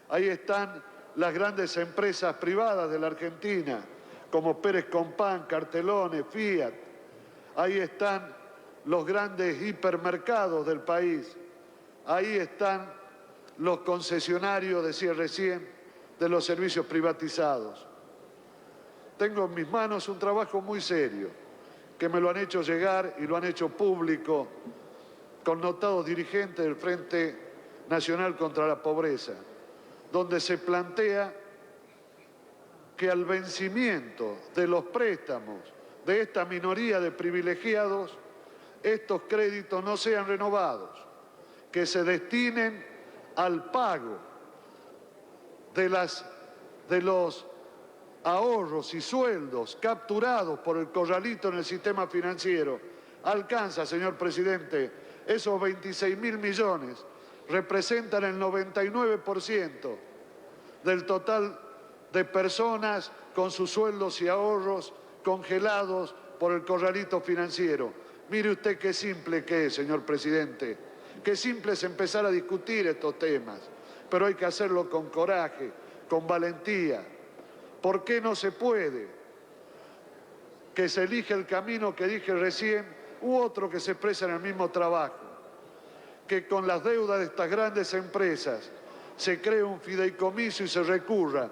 Ahí están las grandes empresas privadas de la Argentina, como Pérez Compán, Cartelones, Fiat. Ahí están los grandes hipermercados del país. Ahí están los concesionarios, decía recién, de los servicios privatizados. Tengo en mis manos un trabajo muy serio, que me lo han hecho llegar y lo han hecho público connotados dirigentes del Frente Nacional contra la Pobreza, donde se plantea que al vencimiento de los préstamos de esta minoría de privilegiados, estos créditos no sean renovados, que se destinen al pago de los ahorros y sueldos capturados por el corralito en el sistema financiero. Alcanza, señor presidente, esos 26.000 millones representan el 99% del total de personas con sus sueldos y ahorros congelados por el corralito financiero. Mire usted qué simple que es, señor presidente, qué simple es empezar a discutir estos temas, pero hay que hacerlo con coraje, con valentía. ¿Por qué no se puede que se elige el camino que dije recién u otro que se expresa en el mismo trabajo? Que con las deudas de estas grandes empresas se cree un fideicomiso y se recurra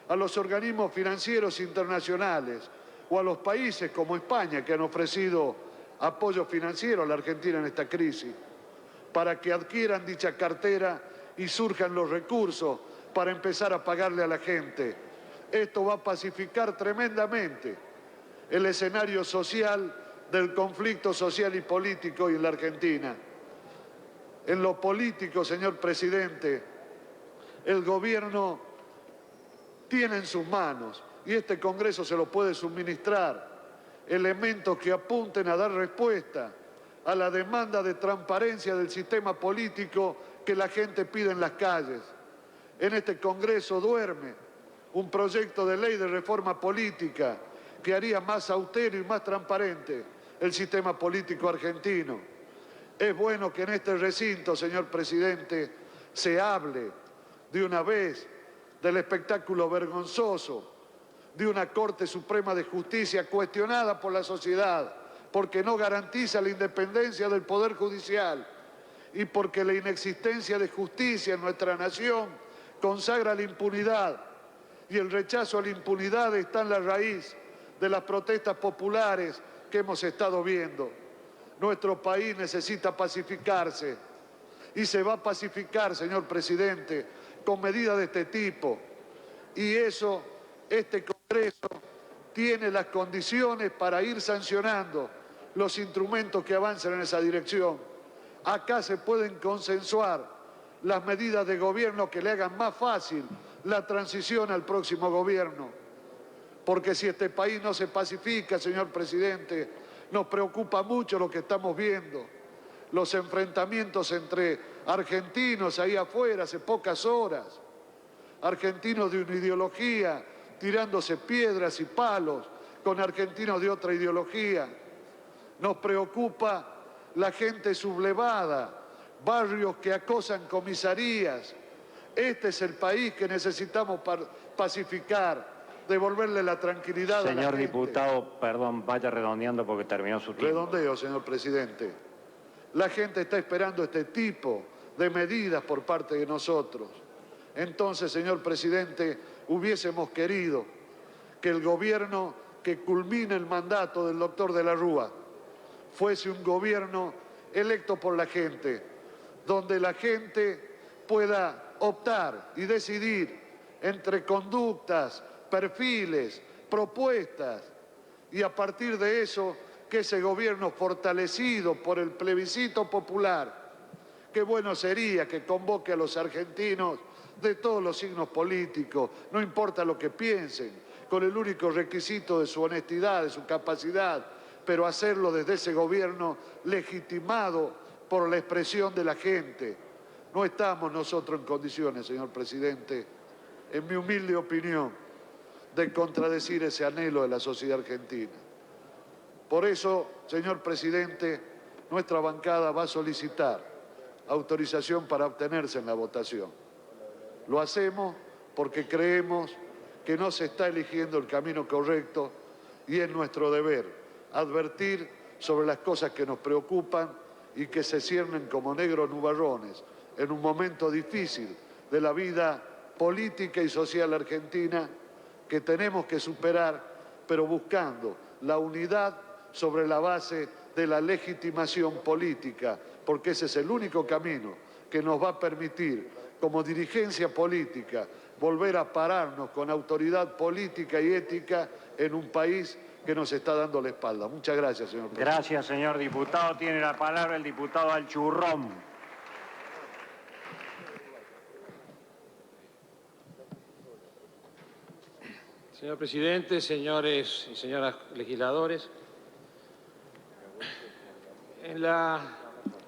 a los organismos financieros internacionales o a los países como España, que han ofrecido apoyo financiero a la Argentina en esta crisis, para que adquieran dicha cartera y surjan los recursos para empezar a pagarle a la gente. Esto va a pacificar tremendamente el escenario social del conflicto social y político hoy en la Argentina. En lo político, señor presidente, el gobierno tiene en sus manos, y este Congreso se lo puede suministrar, elementos que apunten a dar respuesta a la demanda de transparencia del sistema político que la gente pide en las calles. En este Congreso duerme un proyecto de ley de reforma política que haría más austero y más transparente el sistema político argentino. Es bueno que en este recinto, señor presidente, se hable de una vez del espectáculo vergonzoso de una Corte Suprema de Justicia cuestionada por la sociedad porque no garantiza la independencia del Poder Judicial y porque la inexistencia de justicia en nuestra nación consagra la impunidad, y el rechazo a la impunidad está en la raíz de las protestas populares que hemos estado viendo. Nuestro país necesita pacificarse y se va a pacificar, señor presidente, con medidas de este tipo, y eso, este Congreso tiene las condiciones para ir sancionando los instrumentos que avancen en esa dirección. Acá se pueden consensuar las medidas de gobierno que le hagan más fácil la transición al próximo gobierno. Porque si este país no se pacifica, señor presidente, nos preocupa mucho lo que estamos viendo. Los enfrentamientos entre argentinos ahí afuera hace pocas horas. Argentinos de una ideología tirándose piedras y palos con argentinos de otra ideología. Nos preocupa la gente sublevada, barrios que acosan comisarías. Este es el país que necesitamos pacificar, devolverle la tranquilidad a la gente. Señor diputado, perdón, vaya redondeando porque terminó su tiempo. Redondeo, señor presidente. La gente está esperando este tipo de medidas por parte de nosotros. Entonces, señor presidente, hubiésemos querido que el gobierno que culmine el mandato del doctor de la Rúa fuese un gobierno electo por la gente, donde la gente pueda optar y decidir entre conductas, perfiles, propuestas, y a partir de eso, que ese gobierno fortalecido por el plebiscito popular, qué bueno sería que convoque a los argentinos de todos los signos políticos, no importa lo que piensen, con el único requisito de su honestidad, de su capacidad, pero hacerlo desde ese gobierno legitimado por la expresión de la gente. No estamos nosotros en condiciones, señor presidente, en mi humilde opinión, de contradecir ese anhelo de la sociedad argentina. Por eso, señor presidente, nuestra bancada va a solicitar autorización para abstenerse en la votación. Lo hacemos porque creemos que no se está eligiendo el camino correcto y es nuestro deber advertir sobre las cosas que nos preocupan y que se ciernen como negros nubarrones en un momento difícil de la vida política y social argentina que tenemos que superar, pero buscando la unidad sobre la base de la legitimación política, porque ese es el único camino que nos va a permitir, como dirigencia política, volver a pararnos con autoridad política y ética en un país que nos está dando la espalda. Muchas gracias, señor presidente. Gracias, señor diputado. Tiene la palabra el diputado Alchurrón. Señor presidente, señores y señoras legisladores, en la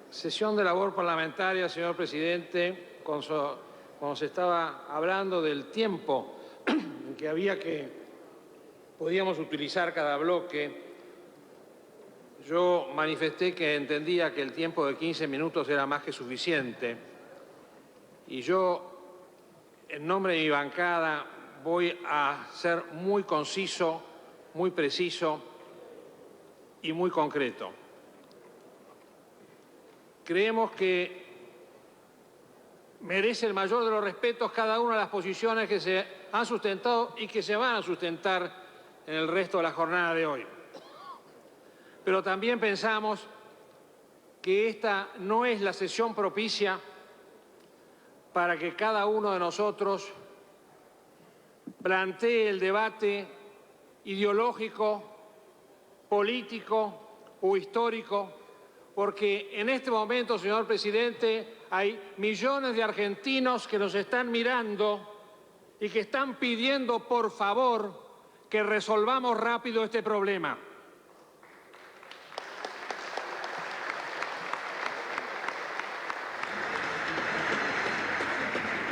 sesión de labor parlamentaria, señor presidente, cuando se estaba hablando del tiempo que podíamos utilizar cada bloque, yo manifesté que entendía que el tiempo de 15 minutos era más que suficiente y yo, en nombre de mi bancada, voy a ser muy conciso, muy preciso y muy concreto. Creemos que merece el mayor de los respetos cada una de las posiciones que se han sustentado y que se van a sustentar en el resto de la jornada de hoy. Pero también pensamos que esta no es la sesión propicia para que cada uno de nosotros plantee el debate ideológico, político o histórico, porque en este momento, señor presidente, hay millones de argentinos que nos están mirando y que están pidiendo, por favor, que resolvamos rápido este problema.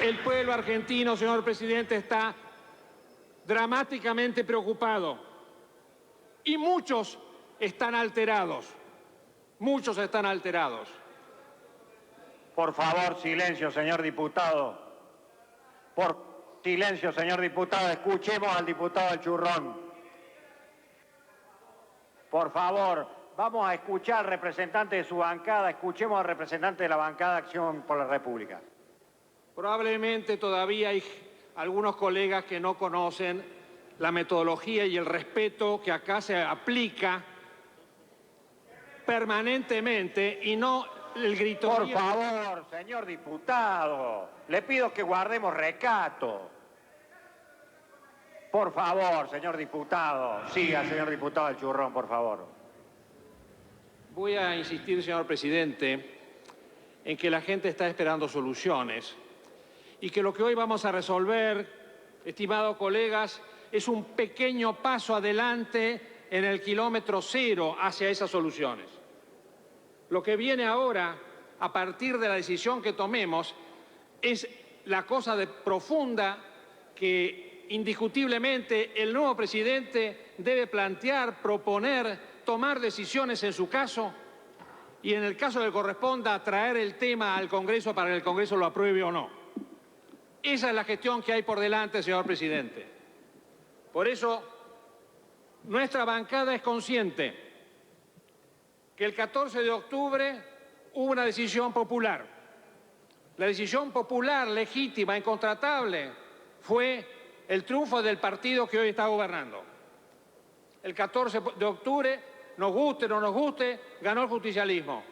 El pueblo argentino, señor presidente, está dramáticamente preocupado. y muchos están alterados. Muchos están alterados. Por favor, silencio, señor diputado. Silencio, señor diputado. Escuchemos al diputado del Churrón. Por favor, vamos a escuchar al representante de su bancada. Escuchemos al representante de la bancada de Acción por la República. Probablemente todavía hay algunos colegas que no conocen la metodología y el respeto que acá se aplica permanentemente y no el grito. Por favor, señor diputado, le pido que guardemos recato. Por favor, señor diputado. Siga, señor diputado del Churrón, por favor. Voy a insistir, señor presidente, en que la gente está esperando soluciones y que lo que hoy vamos a resolver, estimados colegas, es un pequeño paso adelante en el kilómetro cero hacia esas soluciones. Lo que viene ahora, a partir de la decisión que tomemos, es la cosa de profunda que indiscutiblemente el nuevo presidente debe plantear, proponer, tomar decisiones en su caso y en el caso que corresponda traer el tema al Congreso para que el Congreso lo apruebe o no. Esa es la gestión que hay por delante, señor presidente. Por eso, nuestra bancada es consciente que el 14 de octubre hubo una decisión popular. La decisión popular, legítima, incontratable, fue el triunfo del partido que hoy está gobernando. El 14 de octubre, nos guste o no nos guste, ganó el justicialismo.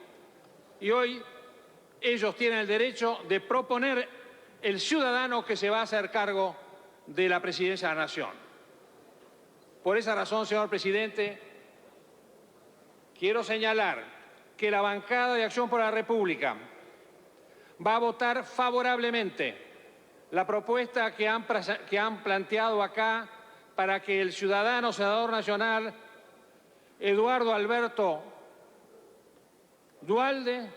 Y hoy ellos tienen el derecho de proponer el ciudadano que se va a hacer cargo de la presidencia de la Nación. Por esa razón, señor presidente, quiero señalar que la bancada de Acción por la República va a votar favorablemente la propuesta que han planteado acá para que el ciudadano senador nacional Eduardo Alberto Duhalde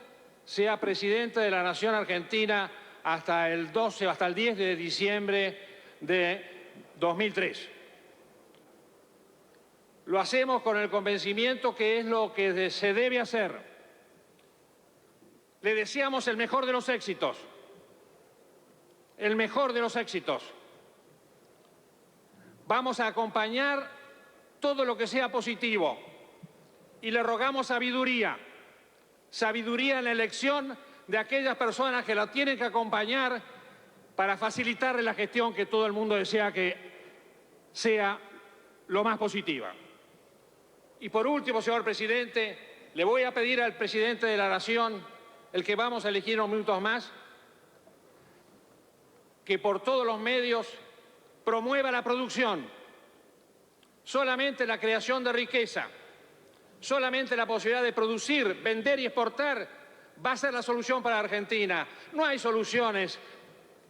sea presidente de la Nación Argentina hasta el 10 de diciembre de 2003. Lo hacemos con el convencimiento que es lo que se debe hacer. Le deseamos el mejor de los éxitos. El mejor de los éxitos. Vamos a acompañar todo lo que sea positivo y le rogamos sabiduría. Sabiduría en la elección de aquellas personas que la tienen que acompañar para facilitarle la gestión que todo el mundo desea que sea lo más positiva. Y por último, señor presidente, le voy a pedir al presidente de la Nación, el que vamos a elegir unos minutos más, que por todos los medios promueva la producción. Solamente la creación de riqueza, solamente la posibilidad de producir, vender y exportar va a ser la solución para Argentina. No hay soluciones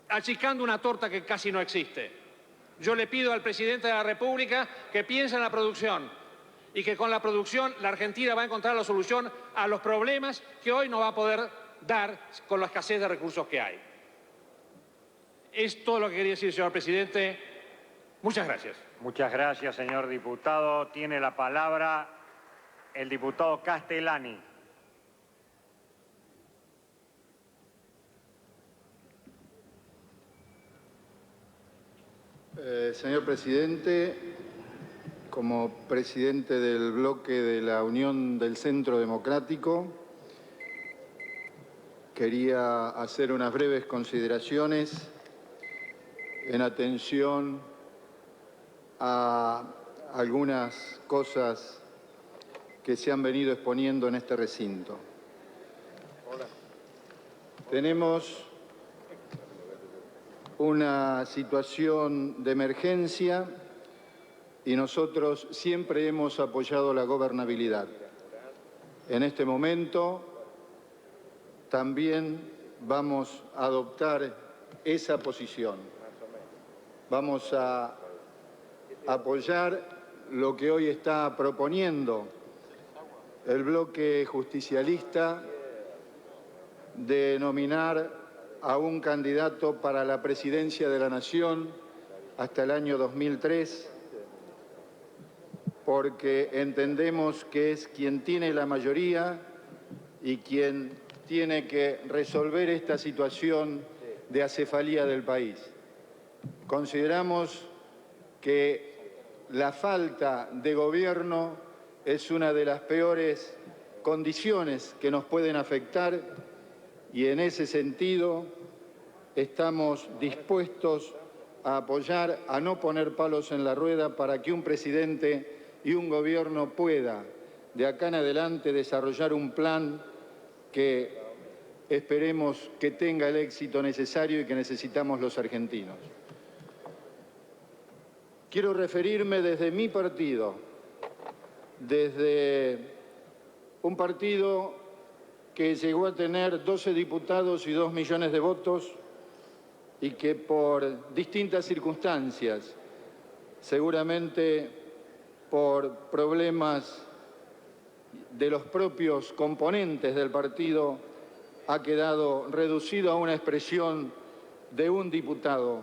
achicando una torta que casi no existe. Yo le pido al presidente de la República que piense en la producción y que con la producción la Argentina va a encontrar la solución a los problemas que hoy no va a poder dar con la escasez de recursos que hay. Es todo lo que quería decir, señor presidente. Muchas gracias. Muchas gracias, señor diputado. Tiene la palabra el diputado Castellani. Señor presidente, como presidente del bloque de la Unión del Centro Democrático, quería hacer unas breves consideraciones en atención a algunas cosas que se han venido exponiendo en este recinto. Tenemos una situación de emergencia y nosotros siempre hemos apoyado la gobernabilidad. En este momento también vamos a adoptar esa posición. Vamos a apoyar lo que hoy está proponiendo el bloque justicialista de nominar a un candidato para la presidencia de la Nación hasta el año 2003 porque entendemos que es quien tiene la mayoría y quien tiene que resolver esta situación de acefalía del país. Consideramos que la falta de gobierno es una de las peores condiciones que nos pueden afectar y en ese sentido estamos dispuestos a apoyar, a no poner palos en la rueda para que un presidente y un gobierno pueda de acá en adelante desarrollar un plan que esperemos que tenga el éxito necesario y que necesitamos los argentinos. Quiero referirme desde mi partido, desde un partido que llegó a tener 12 diputados y 2 millones de votos y que por distintas circunstancias, seguramente por problemas de los propios componentes del partido, ha quedado reducido a una expresión de un diputado,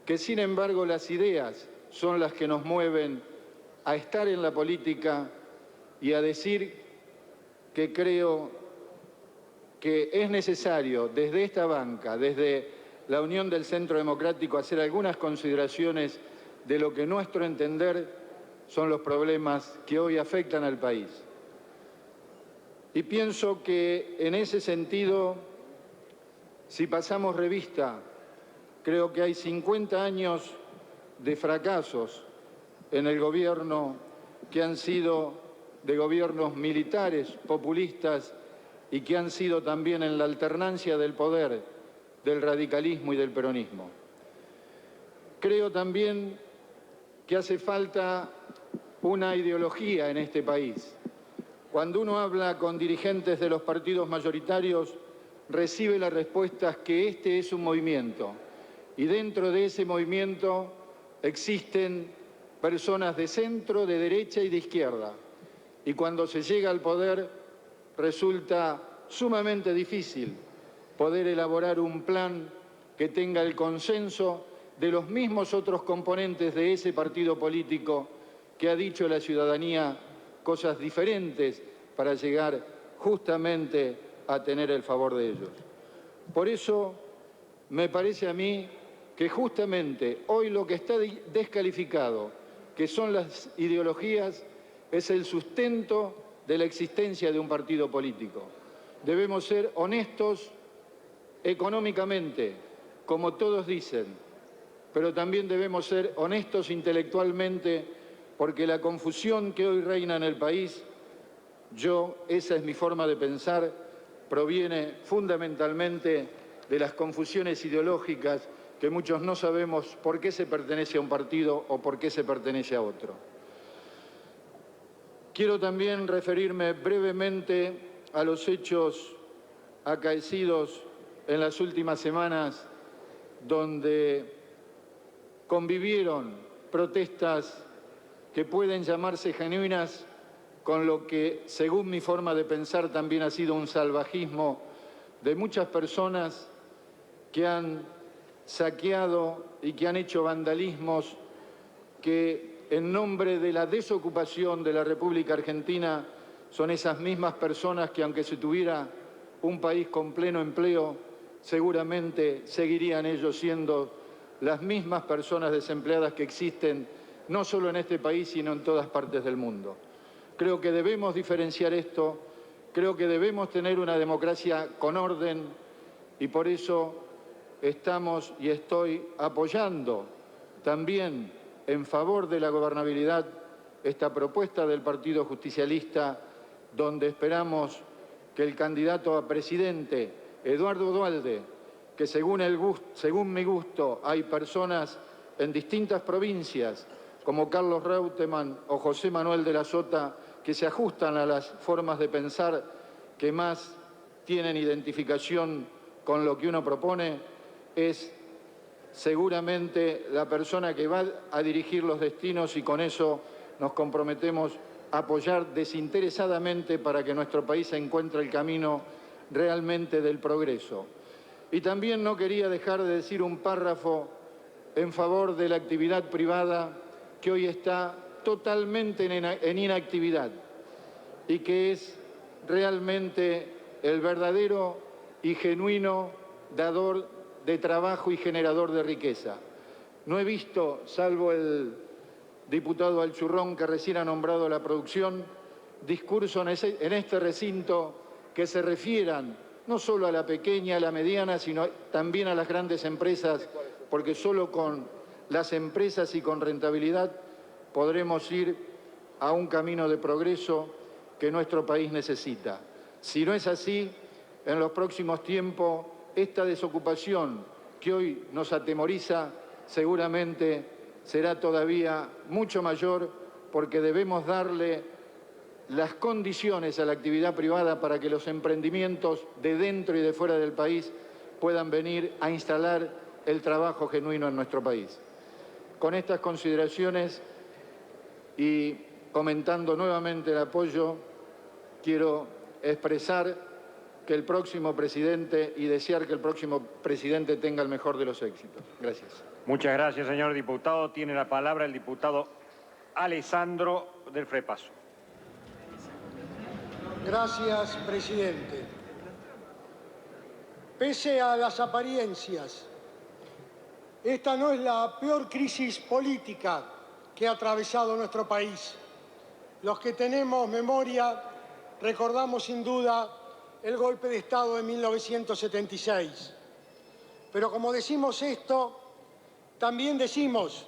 que sin embargo las ideas son las que nos mueven a estar en la política y a decir que creo que es necesario desde esta banca, desde la Unión del Centro Democrático, hacer algunas consideraciones de lo que nuestro entender son los problemas que hoy afectan al país. Y pienso que en ese sentido, si pasamos revista, creo que hay 50 años de fracasos en el gobierno que han sido de gobiernos militares, populistas y que han sido también en la alternancia del poder del radicalismo y del peronismo. Creo también que hace falta una ideología en este país. Cuando uno habla con dirigentes de los partidos mayoritarios, recibe la respuesta que este es un movimiento y dentro de ese movimiento existen personas de centro, de derecha y de izquierda. Y cuando se llega al poder resulta sumamente difícil poder elaborar un plan que tenga el consenso de los mismos otros componentes de ese partido político que ha dicho a la ciudadanía cosas diferentes para llegar justamente a tener el favor de ellos. Por eso me parece a mí que justamente hoy lo que está descalificado, que son las ideologías, es el sustento de la existencia de un partido político. Debemos ser honestos económicamente, como todos dicen, pero también debemos ser honestos intelectualmente, porque la confusión que hoy reina en el país, esa es mi forma de pensar, proviene fundamentalmente de las confusiones ideológicas que muchos no sabemos por qué se pertenece a un partido o por qué se pertenece a otro. Quiero también referirme brevemente a los hechos acaecidos en las últimas semanas, donde convivieron protestas que pueden llamarse genuinas con lo que, según mi forma de pensar, también ha sido un salvajismo de muchas personas que han saqueado y que han hecho vandalismos que, en nombre de la desocupación de la República Argentina, son esas mismas personas que, aunque se tuviera un país con pleno empleo, seguramente seguirían ellos siendo las mismas personas desempleadas que existen no solo en este país, sino en todas partes del mundo. Creo que debemos diferenciar esto, creo que debemos tener una democracia con orden y por eso estamos y estoy apoyando también en favor de la gobernabilidad esta propuesta del Partido Justicialista, donde esperamos que el candidato a presidente, Eduardo Duhalde, que según mi gusto hay personas en distintas provincias, como Carlos Reutemann o José Manuel de la Sota, que se ajustan a las formas de pensar que más tienen identificación con lo que uno propone, es seguramente la persona que va a dirigir los destinos y con eso nos comprometemos a apoyar desinteresadamente para que nuestro país encuentre el camino realmente del progreso. Y también no quería dejar de decir un párrafo en favor de la actividad privada que hoy está totalmente en inactividad y que es realmente el verdadero y genuino dador de trabajo y generador de riqueza. No he visto, salvo el diputado Alchurrón, que recién ha nombrado la producción, discurso en este recinto que se refieran no solo a la pequeña, a la mediana, sino también a las grandes empresas, porque solo con las empresas y con rentabilidad podremos ir a un camino de progreso que nuestro país necesita. Si no es así, en los próximos tiempos, esta desocupación que hoy nos atemoriza seguramente será todavía mucho mayor, porque debemos darle las condiciones a la actividad privada para que los emprendimientos de dentro y de fuera del país puedan venir a instalar el trabajo genuino en nuestro país. Con estas consideraciones y comentando nuevamente el apoyo, quiero expresar que el próximo presidente y desear que el próximo presidente tenga el mejor de los éxitos. Gracias. Muchas gracias, señor diputado. Tiene la palabra el diputado Alessandro del Frepaso. Gracias, presidente. Pese a las apariencias, esta no es la peor crisis política que ha atravesado nuestro país. Los que tenemos memoria recordamos sin duda el golpe de Estado de 1976. Pero como decimos esto, también decimos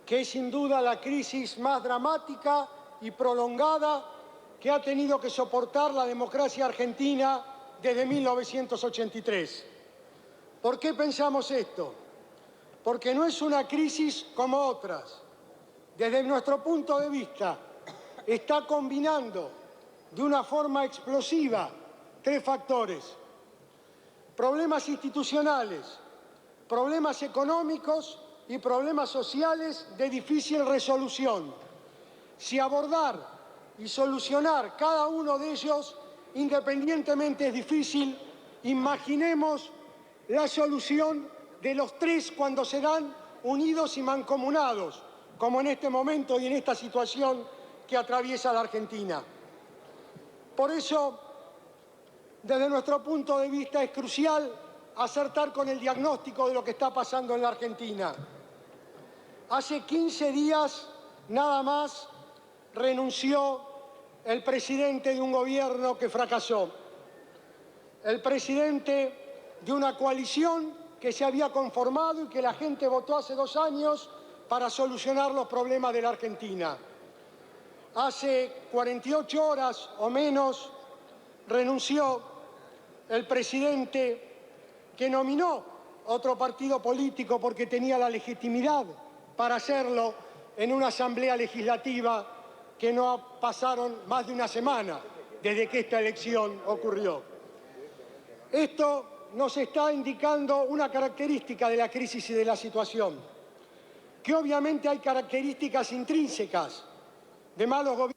que es sin duda la crisis más dramática y prolongada que ha tenido que soportar la democracia argentina desde 1983. ¿Por qué pensamos esto? Porque no es una crisis como otras. Desde nuestro punto de vista, está combinando de una forma explosiva tres factores: problemas institucionales, problemas económicos y problemas sociales de difícil resolución. Si abordar y solucionar cada uno de ellos independientemente es difícil, imaginemos la solución de los tres cuando serán unidos y mancomunados, como en este momento y en esta situación que atraviesa la Argentina. Por eso, desde nuestro punto de vista, es crucial acertar con el diagnóstico de lo que está pasando en la Argentina. Hace 15 días, nada más, renunció el presidente de un gobierno que fracasó, el presidente de una coalición que se había conformado y que la gente votó hace 2 años para solucionar los problemas de la Argentina. Hace 48 horas o menos renunció el presidente que nominó otro partido político porque tenía la legitimidad para hacerlo en una asamblea legislativa que no pasaron más de una semana desde que esta elección ocurrió. Esto nos está indicando una característica de la crisis y de la situación, que obviamente hay características intrínsecas de malos gobiernos